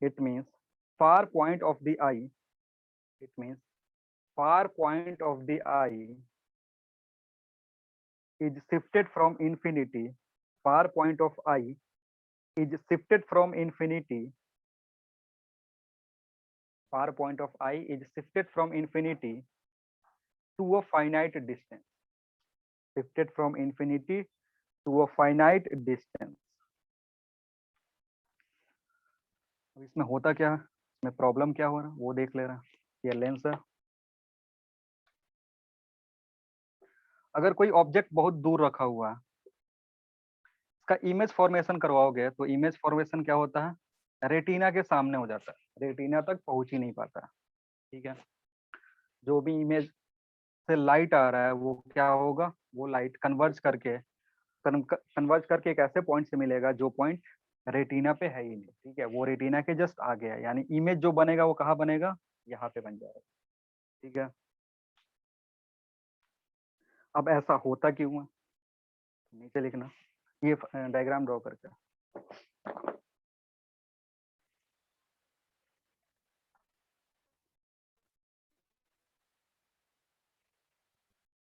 it means far point of the eye, it means far point of the eye is shifted from infinity, far point of eye is shifted from infinity, far point of eye is shifted from infinity to a finite distance, shifted from infinity to a finite distance. अब इसमें होता क्या है, इसमें प्रॉब्लम क्या हो रहा है वो देख ले रहा है। ये लेंस है, अगर कोई ऑब्जेक्ट बहुत दूर रखा हुआ है, इसका इमेज फॉर्मेशन करवाओगे तो इमेज फॉर्मेशन क्या होता है, रेटिना के सामने हो जाता है, रेटिना तक पहुंच ही नहीं पाता है। ठीक है, जो भी इमेज से लाइट आ रहा है वो क्या होगा, वो लाइट कन्वर्ज करके एक ऐसे पॉइंट से मिलेगा जो पॉइंट रेटिना पे है ही नहीं। ठीक है, वो रेटिना के जस्ट आगे है, यानी इमेज जो बनेगा वो कहाँ बनेगा, यहाँ पे बन जाएगा। ठीक है, अब ऐसा होता क्यों है, नीचे लिखना, ये डायग्राम ड्रॉ करके।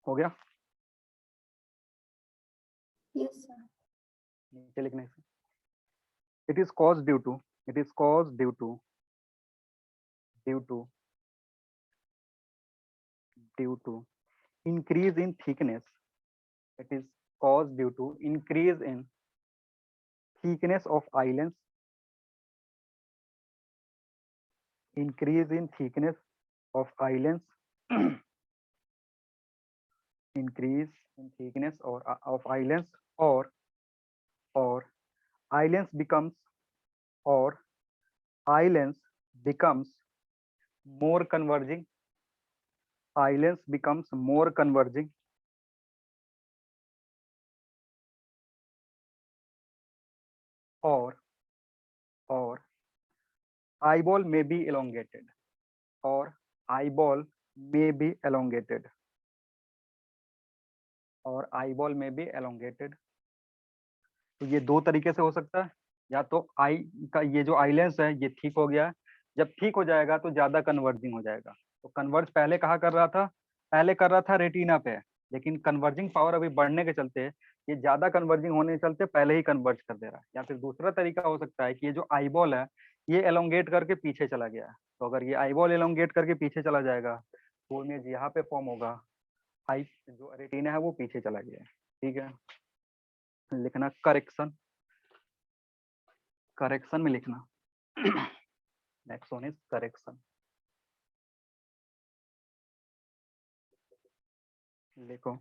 हो गया, Yes, sir. नीचे लिखने से, it is caused due to, it is caused due to, due to, due to increase in thickness, it is caused due to increase in thickness of eye lens, increase in thickness of eye lens, increase in thickness or of eye lens, or eye lens becomes, or eye lens becomes more converging, eye lens becomes more converging, or eyeball may be elongated, or eyeball may be elongated, और eyeball may be elongated। तो ये दो तरीके से हो सकता है, या तो आई का ये जो आई लेंस है ये ठीक हो गया है, जब ठीक हो जाएगा तो ज्यादा कन्वर्जिंग हो जाएगा। तो कन्वर्ज पहले कहाँ कर रहा था, पहले कर रहा था रेटिना पे, लेकिन कन्वर्जिंग पावर अभी बढ़ने के चलते ये ज्यादा कन्वर्जिंग होने के चलते पहले ही कन्वर्ज कर दे रहा है। या फिर दूसरा तरीका हो सकता है कि ये जो आईबॉल है ये एलोंगेट करके पीछे चला गया है। तो अगर ये आईबॉल एलोंगेट करके पीछे चला जाएगा तो इमेज यहाँ पे फॉर्म होगा, आई जो रेटिना है वो पीछे चला गया है। ठीक है, लिखना करेक्शन, करेक्शन में लिखना, नेक्स्ट वन इज करेक्शन। लिखो,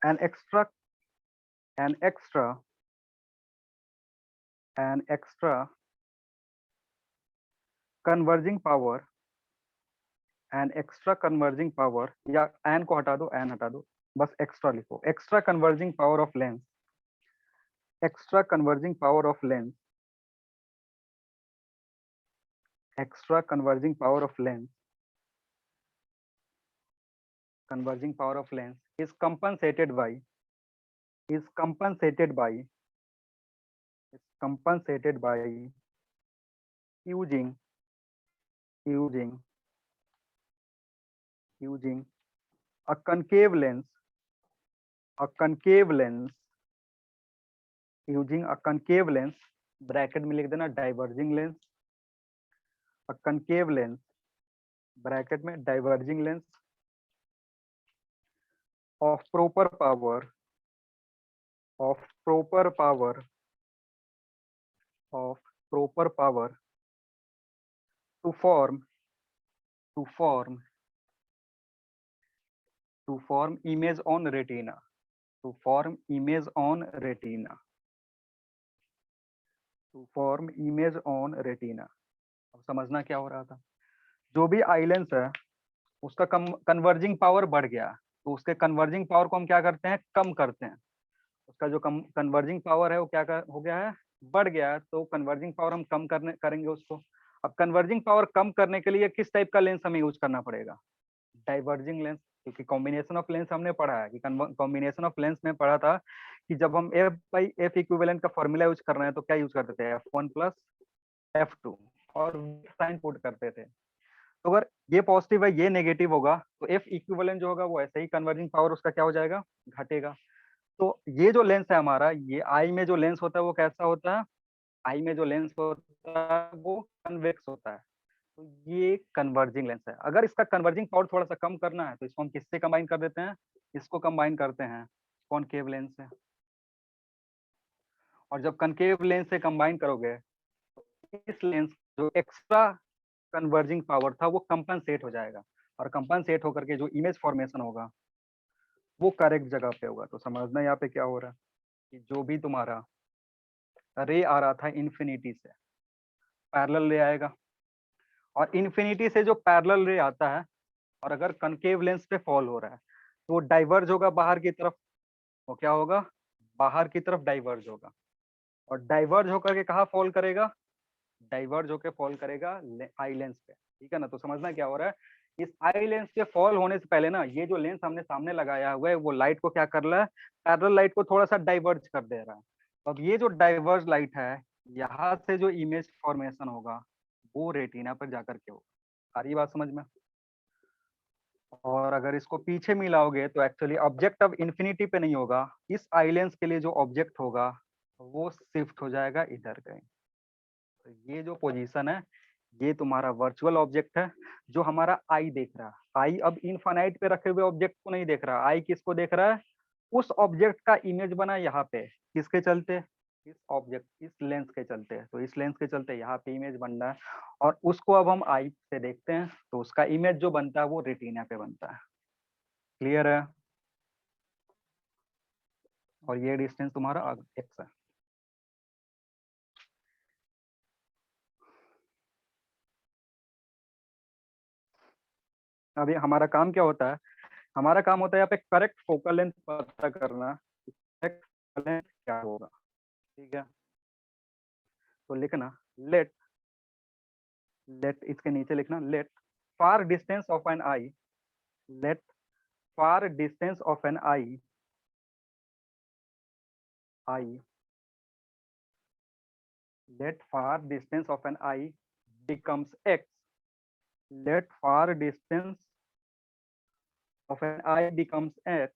an extra an extra an extra converging power, an extra converging power, या an को हटा दो, an हटा दो, बस extra लिखो, extra converging power of lens, extra converging power of lens, extra converging power of lens, converging power of lens is compensated by, is compensated by, is compensated by using using using a concave lens, a concave lens, using a concave lens, bracket में लिख देना diverging lens, a concave lens, bracket में diverging lens of proper power, of proper power, of proper power to form, to form, to form image on retina, to form image on retina, to form image on retina। अब समझना क्या हो रहा था, जो भी आई लेंस है उसका कन्वर्जिंग पावर बढ़ गया, तो उसके कन्वर्जिंग पावर को हम क्या करते हैं, कम करते हैं। उसका जो कन्वर्जिंग पावर है वो हो गया है, बढ़ गया है, तो कन्वर्जिंग पावर हम कम करेंगे उसको। अब कन्वर्जिंग पावर कम करने के लिए किस टाइप का लेंस हमें यूज करना पड़ेगा, डाइवर्जिंग लेंस, क्योंकि कॉम्बिनेशन ऑफ लेंस हमने पढ़ा है कि कॉम्बिनेशन ऑफ लेंस में पढ़ा था कि जब हम एफ बाई एफ इक्विवेलेंट का फॉर्मूला यूज कर रहे हैं तो क्या यूज करते थे, F1 प्लस F2, और साइन पुट करते थे। तो अगर ये पॉजिटिव है ये नेगेटिव होगा तो एफ इक्विवेलेंट जो होगा वो ऐसे ही कन्वर्जिंग पावर उसका क्या हो जाएगा, घटेगा। तो ये जो लेंस है हमारा, ये आई में जो लेंस होता है वो कैसा होता है, आई में जो लेंस होता है वो कन्वेक्स होता है। तो ये कन्वर्जिंग लेंस है। अगर इसका कन्वर्जिंग पावर थोड़ा सा कम करना है तो इसको हम किससे कंबाइन कर देते हैं, इसको कंबाइन करते हैं कॉनकेव लेंस से। और जब कनकेव लेंस से कंबाइन करोगे इस लेंस जो एक्स्ट्रा कन्वर्जिंग पावर था वो कंपनसेट हो जाएगा, और कंपनसेट होकर के जो इमेज फॉर्मेशन होगा वो करेक्ट जगह पे होगा। तो समझना यहाँ पे क्या हो रहा है कि जो भी तुम्हारा रे आ रहा था इन्फिनिटी से, पैरेलल रे आएगा, और इन्फिनिटी से जो पैरेलल रे आता है और अगर कनकेव लेंस पे फॉल हो रहा है तो वो डाइवर्ज होगा बाहर की तरफ। वो क्या होगा, बाहर की तरफ डाइवर्ज होगा, और डाइवर्ज होकर के कहाँ फॉल करेगा, डाइवर्ज होकर फॉल करेगा आई लेंस पे। ठीक है ना। तो समझना क्या हो रहा है, इस आई लेंस के फॉल होने से पहले ना ये जो लेंस हमने सामने लगाया हुआ है वो लाइट को क्या कर रहा है, पैरेलल लाइट को थोड़ा सा डाइवर्ज कर दे रहा है। तो अब ये जो डाइवर्ज लाइट है, यहाँ से जो इमेज फॉर्मेशन होगा वो रेटिना पर जाकर के होगा। आ रही बात समझ में। और अगर इसको पीछे मिलाओगे तो एक्चुअली ऑब्जेक्ट अब इन्फिनिटी पे नहीं होगा, इस आई लेंस के लिए जो ऑब्जेक्ट होगा वो शिफ्ट हो जाएगा इधर कहीं। तो ये जो पोजीशन है ये तुम्हारा वर्चुअल ऑब्जेक्ट है जो हमारा आई देख रहा है। आई अब इनफाइनाइट पे रखे हुए ऑब्जेक्ट को नहीं देख रहा, आई किसको देख रहा है, उस ऑब्जेक्ट का इमेज बना यहाँ पे, किसके चलते, इस ऑब्जेक्ट, इस लेंस के चलते। तो इस लेंस के चलते यहाँ पे इमेज बन रहा है, और उसको अब हम आई से देखते हैं तो उसका इमेज जो बनता है वो रेटिना पे बनता है। क्लियर है। और ये डिस्टेंस तुम्हारा एक्स है। अभी हमारा काम क्या होता है, हमारा काम होता है यहाँ पे करेक्ट फोकल लेंथ पता करना, करेक्ट फोकल लेंथ क्या होगा। ठीक है। तो लिखना लेट, लेट इसके नीचे लिखना let far distance of an eye, let far distance of an eye, eye, let far distance of an eye becomes x, let far distance of an eye becomes x,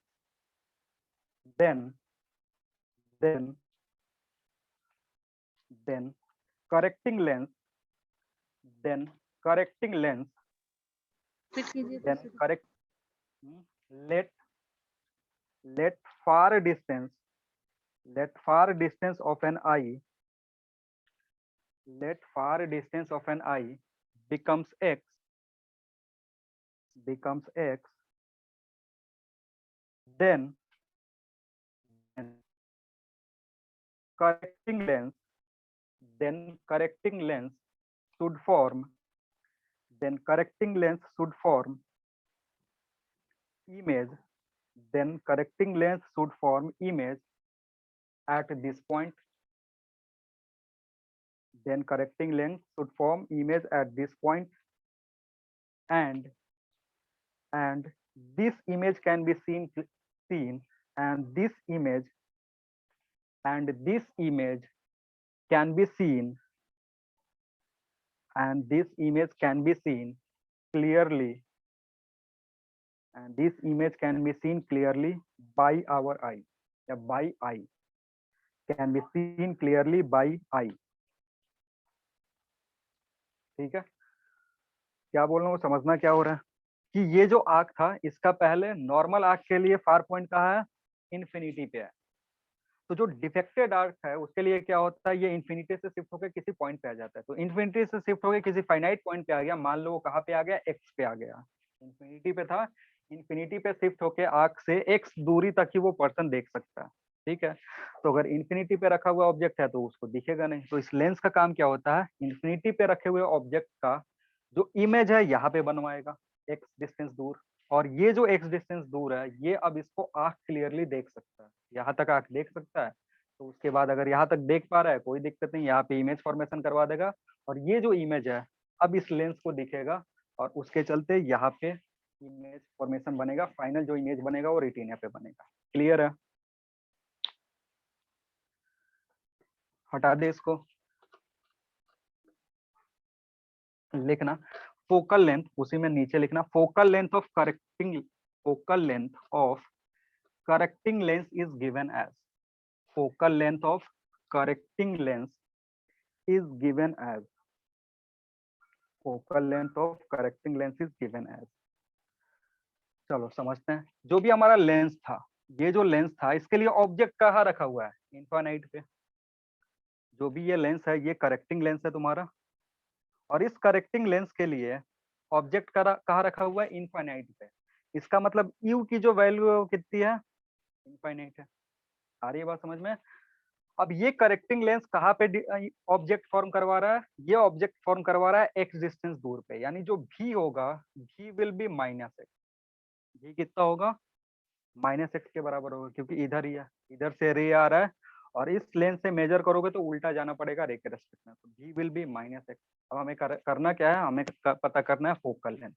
then then then correcting lens, then correcting lens, then correct, let let far distance, let far distance of an eye, let far distance of an eye becomes x, becomes x, then correcting lens, then correcting lens should form, then correcting lens should form image, then correcting lens should form image at this point, then correcting lens should form image at this point, and this image can be seen, and this image can be seen, and this image can be seen clearly, and this image can be seen clearly by our eye, by eye, can be seen clearly by eye। ठीक है। क्या बोल रहा हूँ, समझना क्या हो रहा है कि ये जो आर्क था इसका पहले नॉर्मल आर्क के लिए फार पॉइंट कहाँ है, इन्फिनिटी पे है। तो जो डिफेक्टेड आर्क है उसके लिए क्या होता है, ये इन्फिनिटी से शिफ्ट होकर किसी पॉइंट पे आ जाता है। तो इन्फिनिटी से शिफ्ट होकर किसी फाइनाइट पॉइंट पे आ गया, मान लो वो कहाँ पे आ गया, एक्स पे आ गया। इन्फिनिटी पे था, इन्फिनिटी पे शिफ्ट होकर आर्क से एक्स दूरी तक ही वो पर्सन देख सकता है। ठीक है। तो अगर इन्फिनिटी पे रखा हुआ ऑब्जेक्ट है तो उसको दिखेगा नहीं। तो इस लेंस का काम क्या होता है, इन्फिनिटी पे रखे हुए ऑब्जेक्ट का जो इमेज है यहाँ पे बनवाएगा एक्स डिस्टेंस दूर, और ये जो एक्स डिस्टेंस दूर है ये अब इसको आंख क्लियरली देख सकता है, यहाँ तक आंख देख सकता है। तो उसके बाद अगर यहाँ तक देख पा रहा है कोई दिक्कत नहीं, यहाँ पे इमेज फॉर्मेशन करवा देगा, और ये जो इमेज है अब इस लेंस को दिखेगा, और उसके चलते यहाँ पे इमेज फॉर्मेशन बनेगा। फाइनल जो इमेज बनेगा वो रेटिना पे बनेगा। क्लियर है। हटा दे इसको, लिखना फोकल लेंथ, उसी में नीचे लिखना focal length of correcting, focal length of correcting lens is given as, focal length of correcting lens is given as, focal length of correcting lens is given as। चलो समझते हैं। जो भी हमारा लेंस था, ये जो लेंस था इसके लिए ऑब्जेक्ट कहाँ रखा हुआ है, इनफाइनाइट पे। जो भी ये लेंस है ये करेक्टिंग लेंस है तुम्हारा, और इस करेक्टिंग लेंस के लिए ऑब्जेक्ट कहाँ रखा हुआ है, इनफाइनाइट पे। इसका मतलब यू की जो वैल्यू है वो कितनी है, इनफाइनाइट है। आ रही है बात समझ में? अब ये करेक्टिंग लेंस कहाँ पे ऑब्जेक्ट फॉर्म करवा रहा है, ये ऑब्जेक्ट फॉर्म करवा रहा है एक्स डिस्टेंस दूर पे, यानी जो भी होगा भी विल बी माइनस एक्स। भी कितना होगा, माइनस एक्स के बराबर होगा, क्योंकि इधर ही है, इधर से रे आ रहा है और इस लेंस से मेजर करोगे तो उल्टा जाना पड़ेगा रे के रेस्पेक्ट में, तो भी विल बी माइनस एक्स। अब हमें करना क्या है, हमें पता करना है फोकल लेंथ।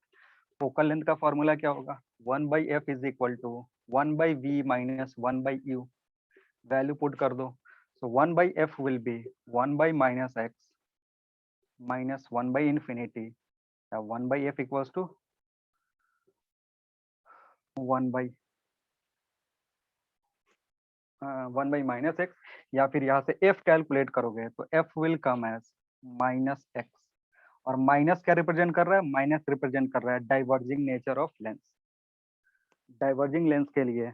फोकल लेंथ का फॉर्मूला क्या होगा, 1/f is equal to 1/v minus 1/u। Value put कर दो, so 1/f will be 1/-x minus 1/infinity, 1/f equals to 1/-x, या फिर यहाँ से f कैलकुलेट करोगे तो f will come as -x, और माइनस क्या रिप्रेजेंट कर रहा है, माइनस रिप्रेजेंट कर रहा है diverging nature of lens. Diverging lens के लिए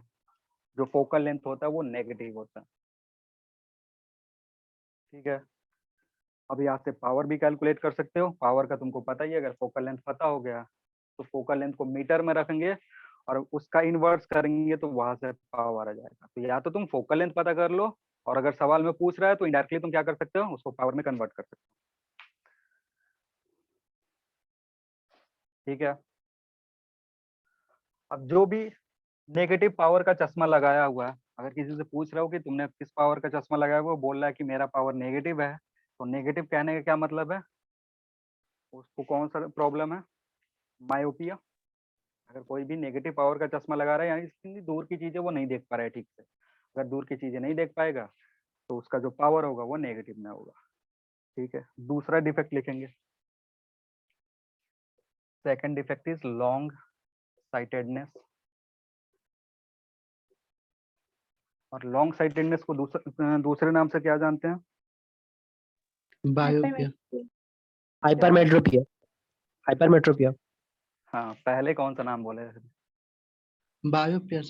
जो फोकल लेंथ होता है वो नेगेटिव होता है, ठीक है। अब यहाँ से पावर भी कैलकुलेट कर सकते हो, पावर का तुमको पता ही है, अगर फोकल लेंथ पता हो गया तो फोकल लेंथ को मीटर में रखेंगे और उसका इन्वर्स करेंगे तो वहां से पावर आ जाएगा। तो या तो तुम फोकल लेंथ पता कर लो, और अगर सवाल में पूछ रहा है तो इनडायरेक्टली तुम क्या कर सकते हो, उसको पावर में कन्वर्ट कर सकते हो, ठीक है। अब जो भी नेगेटिव पावर का चश्मा लगाया हुआ है, अगर किसी से पूछ रहा हो कि तुमने किस पावर का चश्मा लगाया हुआ है, वो बोल रहा है कि मेरा पावर नेगेटिव है, तो नेगेटिव कहने का क्या मतलब है, उसको कौन सा प्रॉब्लम है, मायोपिया। अगर कोई भी नेगेटिव पावर का चश्मा लगा रहा है, यानी जितनी दूर की चीजें वो नहीं देख पा रहा है ठीक से। अगर दूर की चीजें नहीं देख पाएगा तो उसका जो पावर होगा वो नेगेटिव में होगा, ठीक है। दूसरा डिफेक्ट लिखेंगे, second defect is long sightedness. और लॉन्ग साइटेडनेस को दूसरे नाम से क्या जानते हैं, बायोपिया, हाइपरमेट्रोपिया, हाइपरमेट्रोपिया। हाँ, पहले कौन सा नाम बोले, बायोपिया।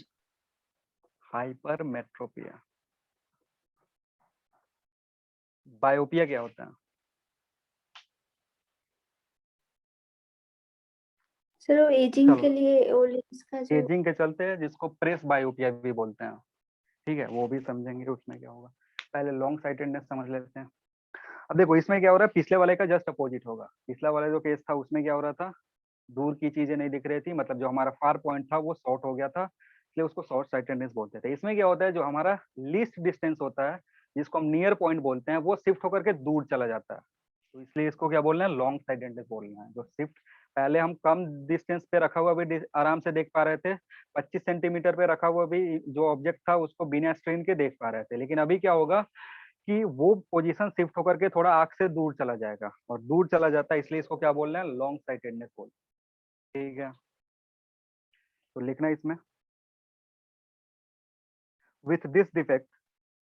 हाइपरमेट्रोपिया। बायोपिया क्या होता है, सर वो एजिंग चलो के लिए वो लेंस का जो एजिंग के चलते जिसको प्रेस बायोपिया भी बोलते हैं, ठीक है, वो भी समझेंगे उसमें क्या होगा। पहले लॉन्ग साइटेडनेस समझ लेते हैं। अब देखो इसमें क्या हो रहा है, पिछले वाले का जस्ट अपोजिट होगा। पिछला वाला जो केस था उसमें क्या हो रहा था, दूर की चीजें नहीं दिख रही थी, मतलब जो हमारा फार पॉइंट था वो शॉर्ट हो गया था, इसलिए उसको शॉर्ट साइटेडनेस बोलते थे। इसमें क्या होता है, जो हमारा लीस्ट डिस्टेंस होता है जिसको हम नियर पॉइंट बोलते हैं, वो शिफ्ट होकर के दूर चला जाता है, तो इसलिए इसको क्या बोल रहे हैं, लॉन्ग साइटेडनेस बोल रहे हैं। जो शिफ्ट पहले हम कम डिस्टेंस पे रखा हुआ भी आराम से देख पा रहे थे, 25 सेंटीमीटर पे रखा हुआ भी जो ऑब्जेक्ट था उसको बिना स्ट्रेन के देख पा रहे थे, लेकिन अभी क्या होगा कि वो पोजीशन शिफ्ट होकर के थोड़ा आंख से दूर चला जाएगा, और दूर चला जाता है, इसलिए इसको क्या बोल रहे हैं, लॉन्ग साइटेडनेस बोल, ठीक है। तो लिखना है इसमें, with this defect,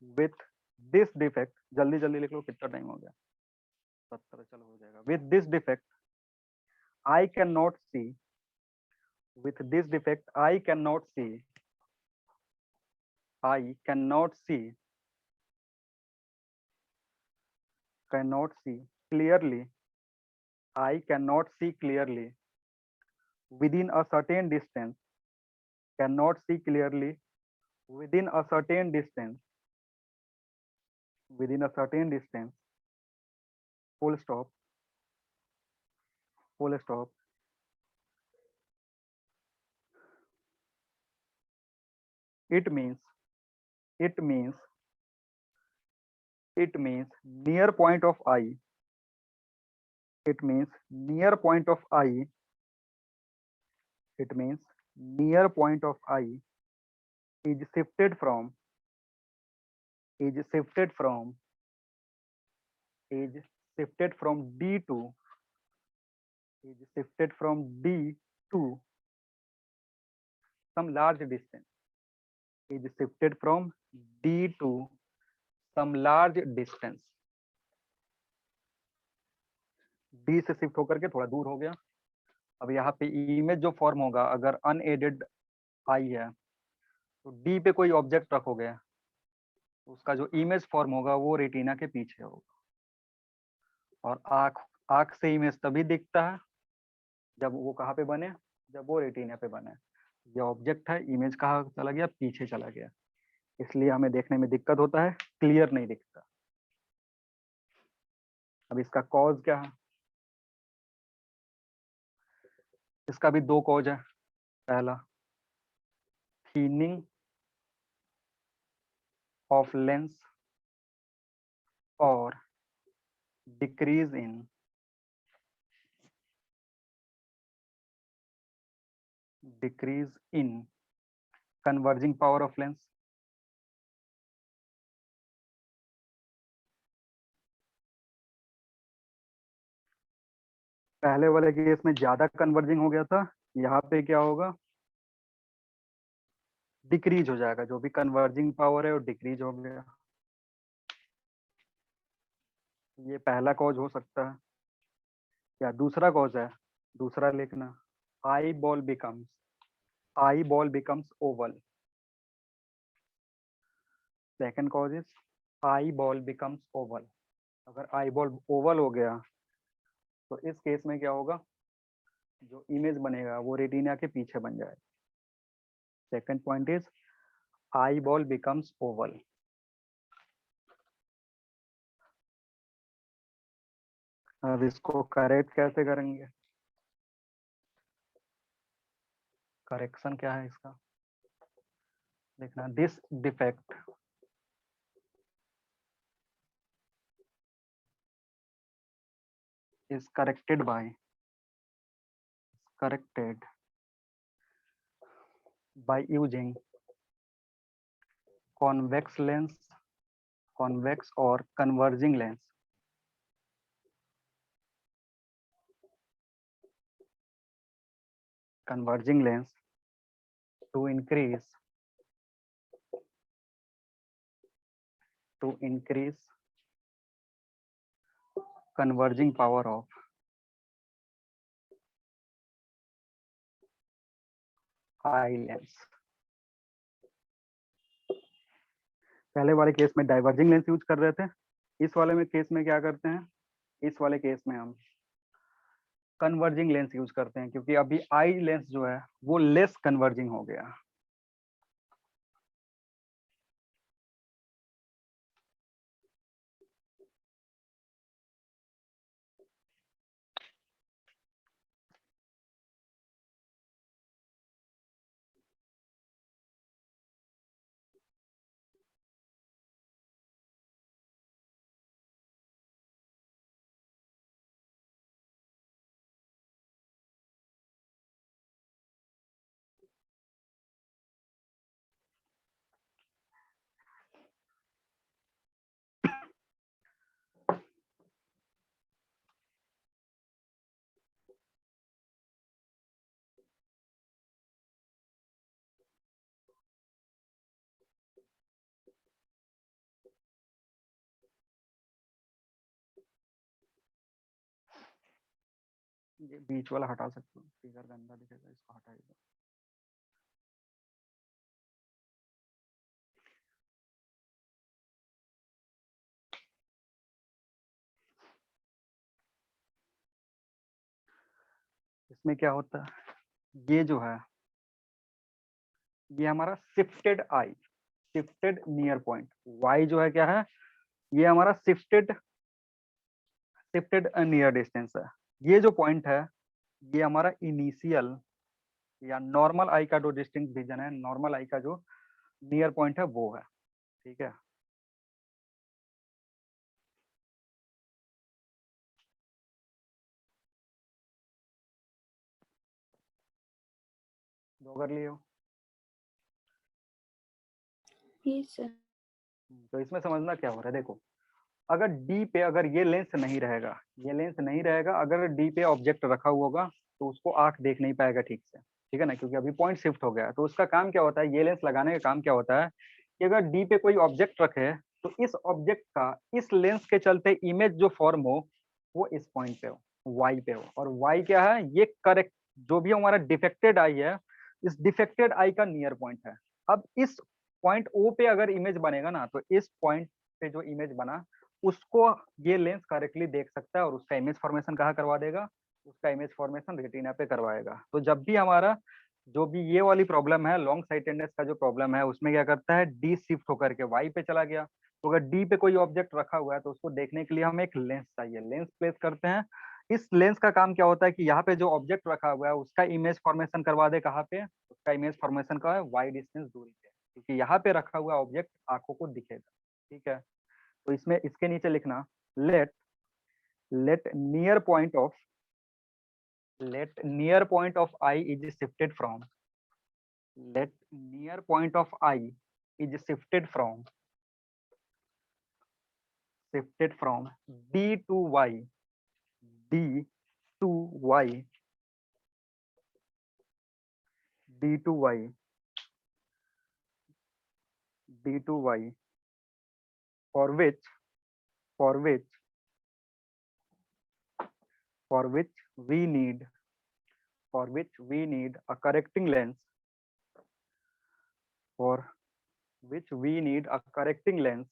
with this defect, जल्दी जल्दी लिख लो, कितना टाइम हो गया, 17, चलो हो जाएगा। With this defect I can not see, with this defect I can not see, I can not see, cannot see clearly, I cannot see clearly within a certain distance, cannot see clearly within a certain distance, within a certain distance, full stop, full stop. It means, it means, it means near point of eye, it means near point of eye, it means near point of eye is shifted from, is shifted from, is shifted from D to, is shifted from D to some large distance, is shifted from D to some large distance, D से शिफ्ट होकर के थोड़ा दूर हो गया। अब यहाँ पे इमेज जो फॉर्म होगा, अगर अनएडेड आई है तो D पे कोई ऑब्जेक्ट रखोगे तो उसका जो इमेज फॉर्म होगा वो रेटिना के पीछे होगा। और आँख से इमेज तभी दिखता है जब वो कहाँ पे बने, जब वो रेटिना पे बने। ये ऑब्जेक्ट है, इमेज कहाँ चला गया, पीछे चला गया, इसलिए हमें देखने में दिक्कत होता है, क्लियर नहीं दिखता। अब इसका कॉज क्या है? इसका भी दो कॉज है। पहला, थीनिंग ऑफ लेंस और decrease in converging power of lens. पहले वाले केस में ज्यादा कन्वर्जिंग हो गया था, यहाँ पे क्या होगा, डिक्रीज हो जाएगा, जो भी कन्वर्जिंग पावर है वो डिक्रीज हो गया। ये पहला कॉज हो सकता है। या दूसरा कॉज है, दूसरा लिखना, eye ball becomes Oval. Second cause is eye ball becomes Oval. अगर आई बॉल ओवल हो गया तो इस केस में क्या होगा, जो इमेज बनेगा वो रेटिना के पीछे बन जाएगा। Second point is eye ball becomes Oval. अब इसको करेक्ट कैसे करेंगे? करेक्शन क्या है इसका, देखना, this defect is corrected by using convex or converging lens. Converging lens to increase converging power of eye lens. पहले वाले केस में डाइवर्जिंग लेंस यूज कर रहे थे, इस वाले में केस में क्या करते हैं, इस वाले केस में हम कन्वर्जिंग लेंस यूज करते हैं, क्योंकि अभी आई लेंस जो है वो लेस कन्वर्जिंग हो गया। ये बीच वाला हटा सकते हो, फिगर गंदा दिखेगा, इसको हटाइए। इसमें क्या होता है, ये जो है ये हमारा शिफ्टेड नियर पॉइंट, y जो है क्या है, ये हमारा शिफ्टेड नियर डिस्टेंस है। ये जो पॉइंट है ये हमारा इनिशियल या नॉर्मल आई का जो डिस्टिंक्ट विजन है, नॉर्मल आई का जो नियर पॉइंट है वो है, ठीक है। दो कर लिए हो? Yes, sir. तो इसमें समझना क्या हो रहा है, देखो, अगर डी पे अगर ये लेंस नहीं रहेगा, अगर डी पे ऑब्जेक्ट रखा हुआ होगा तो उसको आंख देख नहीं पाएगा ठीक से, ठीक है ना, क्योंकि अभी पॉइंट शिफ्ट हो गया है। तो उसका काम क्या होता है, ये लेंस लगाने का काम क्या होता है कि अगर डी पे कोई ऑब्जेक्ट रखे तो इस ऑब्जेक्ट का इस लेंस के चलते इमेज जो फॉर्म हो वो इस पॉइंट पे हो, वाई पे हो। और वाई क्या है, ये करेक्ट जो भी हमारा डिफेक्टेड आई है, इस डिफेक्टेड आई का नियर पॉइंट है। अब इस पॉइंट ओ पे अगर इमेज बनेगा ना, तो इस पॉइंट पे जो इमेज बना उसको ये लेंस करेक्टली देख सकता है और उसका इमेज फॉर्मेशन कहाँ करवा देगा, उसका इमेज फॉर्मेशन रेटिना पे करवाएगा। तो जब भी हमारा जो भी ये वाली प्रॉब्लम है, लॉन्ग साइटेडनेस का जो प्रॉब्लम है, उसमें क्या करता है, डी शिफ्ट होकर के वाई पे चला गया। तो अगर डी पे कोई ऑब्जेक्ट रखा हुआ है तो उसको देखने के लिए हमें एक लेंस चाहिए, लेंस प्लेस करते हैं। इस लेंस का काम क्या होता है कि यहाँ पे जो ऑब्जेक्ट रखा हुआ है उसका इमेज फॉर्मेशन करवा दे, कहाँ पे, उसका इमेज फॉर्मेशन का है वाई डिस्टेंस दूरी पे, क्योंकि यहाँ पे रखा हुआ ऑब्जेक्ट आंखों को दिखेगा। ठीक है, तो इसमें इसके नीचे लिखना, let let near point of eye is shifted from, let near point of eye is shifted from d to y, d to y, d to y, d to y, for which for which for which we need a correcting lens, for which we need a correcting lens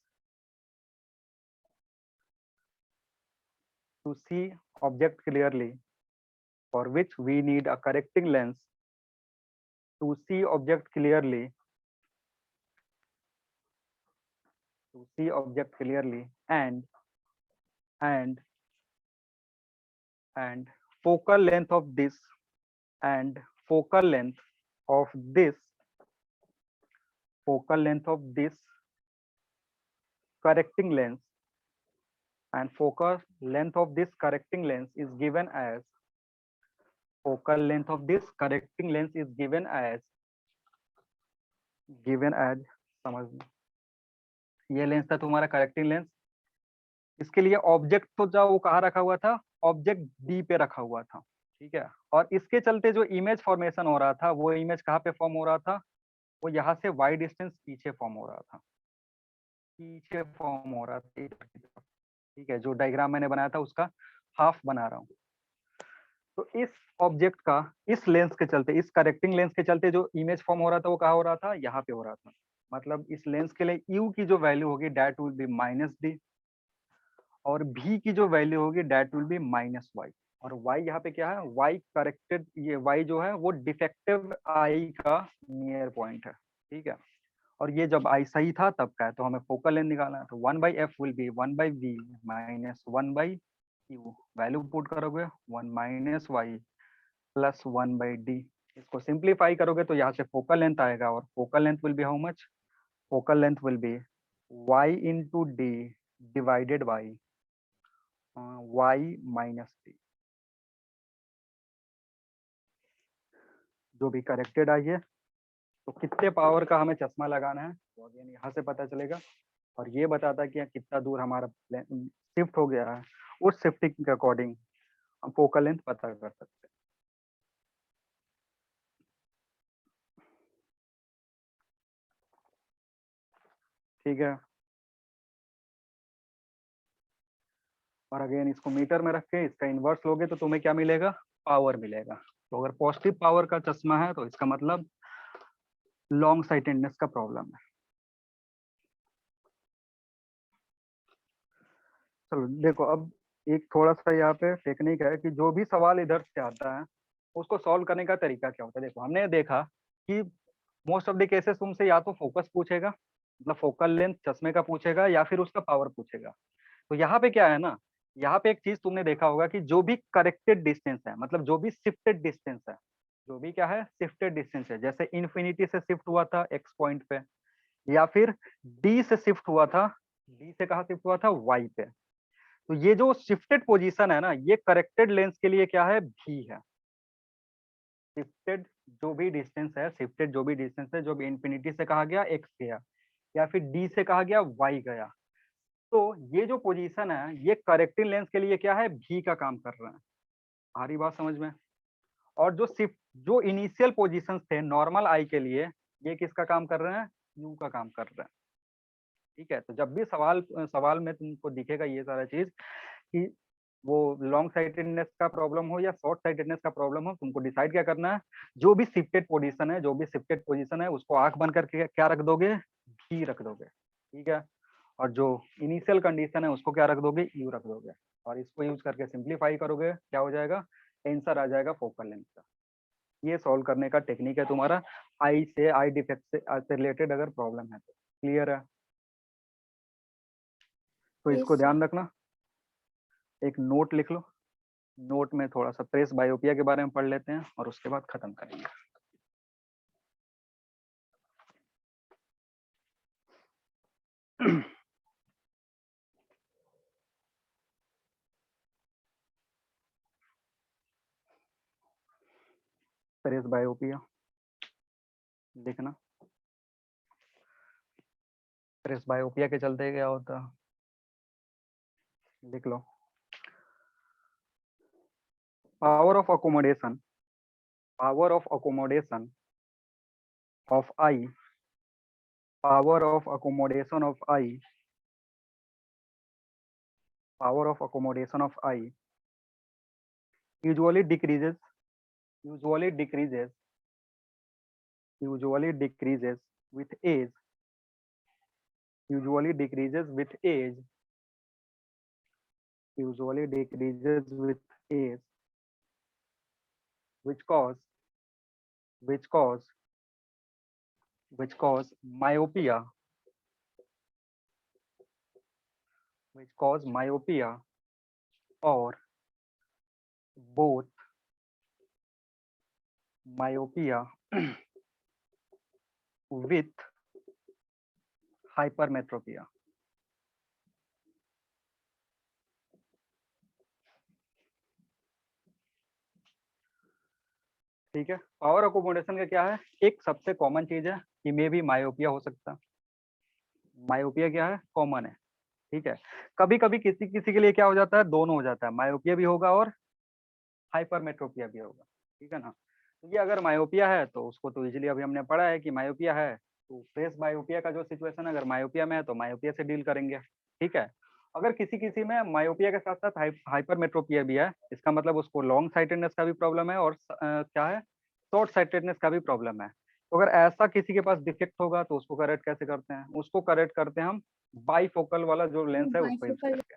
to see object clearly, for which we need a correcting lens to see object clearly, and focal length of this and focal length of this correcting lens, and focal length of this correcting lens is given as समझ, ये लेंस था तुम्हारा करेक्टिंग लेंस। इसके लिए ऑब्जेक्ट तो जो वो कहाँ रखा हुआ था, ऑब्जेक्ट डी पे रखा हुआ था। ठीक है, और इसके चलते जो इमेज फॉर्मेशन हो रहा था, वो इमेज कहाँ पे फॉर्म हो रहा था, वो यहाँ से वाई डिस्टेंस पीछे फॉर्म हो रहा था, ठीक है, जो डायग्राम मैंने बनाया था उसका हाफ बना रहा हूँ। तो इस ऑब्जेक्ट का इस लेंस के चलते, इस करेक्टिंग लेंस के चलते जो इमेज फॉर्म हो रहा था वो कहाँ हो रहा था, यहाँ पे हो रहा था। मतलब इस लेंस के लिए यू की जो वैल्यू होगी डेट विल बी -d, और v की जो वैल्यू होगी डेट विल बी -y, और y यहाँ पे क्या है, y करेक्टेड, ये y जो है वो डिफेक्टिव आई का नियर पॉइंट है। ठीक है, और ये जब आई सही था तब का है, तो हमें फोकल लेंथ निकालना है। तो 1/f will be 1/v minus 1/u, value put करोगे 1 - y प्लस 1/d, इसको सिंप्लीफाई करोगे तो यहाँ से फोकल लेंथ आएगा, और focal length will be how much, focal length will be y into d divided by y minus d, जो भी करेक्टेड आई है। तो कितने पावर का हमें चश्मा लगाना है, तो अगेन यहाँ से पता चलेगा, और ये बताता है कि कितना दूर हमारा शिफ्ट हो गया है, उस शिफ्टिंग के अकॉर्डिंग हम फोकल लेंथ पता कर सकते हैं। ठीक है, और अगेन इसको मीटर में रख के इसका इन्वर्स लोगे तो तुम्हें क्या मिलेगा, पावर मिलेगा। तो अगर पॉजिटिव पावर का चश्मा है तो इसका मतलब लॉन्ग साइटेडनेस का प्रॉब्लम है। चलो देखो, अब एक थोड़ा सा यहाँ पे टेक्निक है कि जो भी सवाल इधर से आता है उसको सॉल्व करने का तरीका क्या होता है। देखो, हमने देखा कि मोस्ट ऑफ द केसेस तुमसे या तो फोकस पूछेगा, मतलब फोकल लेंथ चश्मे का पूछेगा, या फिर उसका पावर पूछेगा। तो यहाँ पे क्या है ना, यहाँ पे एक चीज तुमने देखा होगा कि जो भी करेक्टेड डिस्टेंस है, मतलब जो भी शिफ्टेड डिस्टेंस है, जो भी क्या है, शिफ्टेड डिस्टेंस है, जैसे इन्फिनिटी से शिफ्ट हुआ था एक्स पॉइंट पे, या फिर डी से शिफ्ट हुआ था, डी से कहा शिफ्ट हुआ था, वाई पे। तो ये जो शिफ्टेड पोजीशन है ना, ये करेक्टेड लेंस के लिए क्या है, भी है। शिफ्टेड जो भी डिस्टेंस है, शिफ्टेड जो भी डिस्टेंस है, जो भी इन्फिनिटी से कहा गया एक्स गया, या फिर डी से कहा गया वाई गया, तो ये जो पोजीशन है ये करेक्टिंग लेंस के लिए क्या है, भी का काम कर रहा है। आ रही बात समझ में। और जो शिफ्ट जो इनिशियल पोजीशंस थे नॉर्मल आई के लिए, ये किसका काम कर रहे हैं, यू का काम कर रहे हैं। ठीक है, तो जब भी सवाल में तुमको दिखेगा ये सारा चीज कि वो लॉन्ग साइटेडनेस का प्रॉब्लम हो या शॉर्ट साइटेडनेस का प्रॉब्लम हो, तुमको डिसाइड क्या करना है, जो भी शिफ्टेड पोजीशन है, उसको आंख बंद करके क्या रख दोगे, टी रख दोगे, ठीक है। और जो इनिशियल कंडीशन है उसको क्या रख दोगे, यू रख दोगे, और इसको यूज करके सिंप्लीफाई करोगे, क्या हो जाएगा, आंसर आ जाएगा फोकल लेंथ का। ये सॉल्व करने का टेक्निक है तुम्हारा, आई से, आई डिफेक्ट से रिलेटेड अगर प्रॉब्लम है तो। क्लियर है? तो Yes, इसको sir. ध्यान रखना, एक नोट लिख लो, नोट में थोड़ा सा प्रेस बायोपिया के बारे में पढ़ लेते हैं और उसके बाद खत्म करेंगे। प्रेस बायोपिया लिखना, प्रेस बायोपिया के चलते क्या होता, लिख लो। Power of accommodation, power of accommodation of eye, power of accommodation of eye, power of accommodation of eye usually decreases, usually decreases, usually decreases with age, usually decreases with age, usually decreases with age, which cause myopia, which cause myopia or both myopia with hypermetropia। ठीक है, पावर अकोमोडेशन का क्या है, एक सबसे कॉमन चीज है कि मे भी मायोपिया हो सकता है, मायोपिया क्या है, कॉमन है, ठीक है। कभी कभी किसी किसी के लिए क्या हो जाता है, दोनों हो जाता है, मायोपिया भी होगा और हाइपरमेट्रोपिया भी होगा, ठीक है ना। तो ये अगर मायोपिया है तो उसको तो इजीली अभी हमने पढ़ा है कि मायोपिया है तो प्रेस बायोपिया का जो सिचुएशन है, अगर मायोपिया में है तो मायोपिया से डील करेंगे, ठीक है। अगर किसी किसी में मायोपिया के साथ साथ हाइपरमेट्रोपिया भी है, इसका मतलब उसको लॉन्ग साइटेडनेस का भी प्रॉब्लम है और क्या है, शॉर्ट साइटेडनेस का भी प्रॉब्लम है। तो अगर ऐसा किसी के पास डिफेक्ट होगा तो उसको करेक्ट कैसे करते हैं, उसको करेक्ट करते हैं हम बाईफोकल वाला जो लेंस है उसको यूज Bifocal. करके,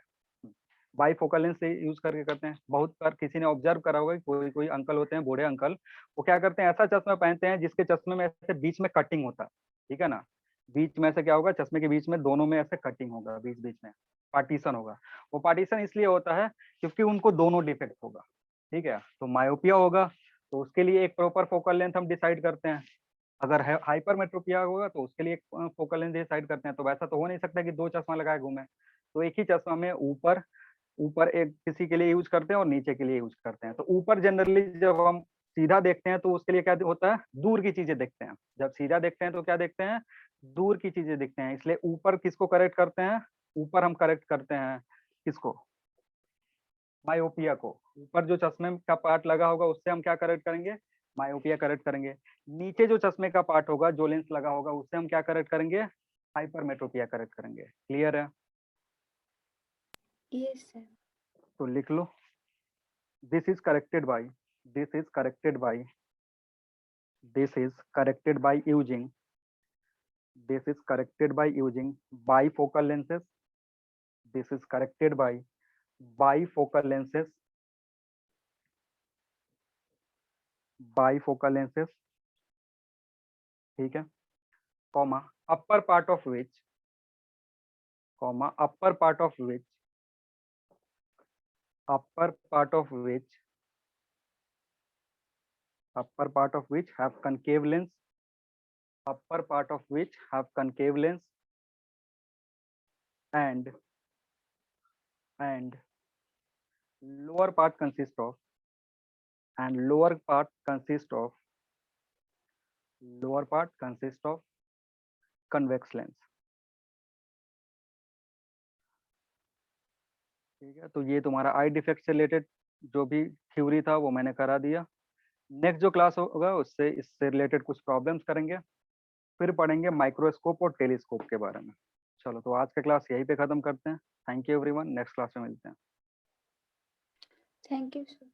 बाईफोकल लेंस से यूज करके करते हैं। बहुत बार किसी ने ऑब्जर्व करा होगा कि कोई कोई अंकल होते हैं, बूढ़े अंकल, वो क्या करते हैं, ऐसा चश्मा पहनते हैं जिसके चश्मे में ऐसे बीच में कटिंग होता है, ठीक है ना। बीच में ऐसे क्या होगा, चश्मे के बीच में दोनों में ऐसे कटिंग होगा, बीच बीच में पार्टीशन होगा। वो पार्टीशन इसलिए होता है क्योंकि उनको दोनों डिफेक्ट होगा, ठीक है। तो मायोपिया होगा तो उसके लिए एक प्रॉपर फोकल लेंथ हम डिसाइड करते हैं, अगर हाइपरमेट्रोपिया होगा तो उसके लिए एक फोकल लेंथ डिसाइड करते हैं। तो वैसा तो हो नहीं सकता कि दो चश्मा लगाए घूमे, तो एक ही चश्मा में ऊपर ऊपर एक किसी के लिए यूज करते हैं और नीचे के लिए यूज करते हैं। तो ऊपर जनरली जब हम सीधा देखते हैं तो उसके लिए क्या होता है, दूर की चीजें देखते हैं। जब सीधा देखते हैं तो क्या देखते हैं, दूर की चीजें देखते हैं, इसलिए ऊपर किसको करेक्ट करते हैं, ऊपर हम करेक्ट करते हैं किसको, मायोपिया को। ऊपर जो चश्मे का पार्ट लगा होगा उससे हम क्या करेक्ट करेंगे, मायोपिया करेक्ट करेंगे। नीचे जो चश्मे का पार्ट होगा, जो लेंस लगा होगा, उससे हम क्या करेक्ट करेंगे, हाइपरमेट्रोपिया करेक्ट करेंगे। क्लियर है? Yes, sir. तो लिख लो, this is corrected by, this is corrected by, this is corrected by using, this is corrected by using bifocal lenses, this is corrected by bifocal lenses, bifocal lenses, ठीक है, comma upper part of which, comma upper part of which, upper part of which, upper part of which have concave lens, upper part of which have concave lens and lower part consists of, and lower part consists of, lower part consists of convex lens। ठीक है, तो ये तुम्हारा आई डिफेक्ट से रिलेटेड जो भी थ्योरी था वो मैंने करा दिया। नेक्स्ट जो क्लास होगा उससे इससे रिलेटेड कुछ प्रॉब्लम्स करेंगे, फिर पढ़ेंगे माइक्रोस्कोप और टेलीस्कोप के बारे में। चलो, तो आज का क्लास यहीं पे खत्म करते हैं। Thank you everyone, next class में मिलते हैं। Thank you, sir.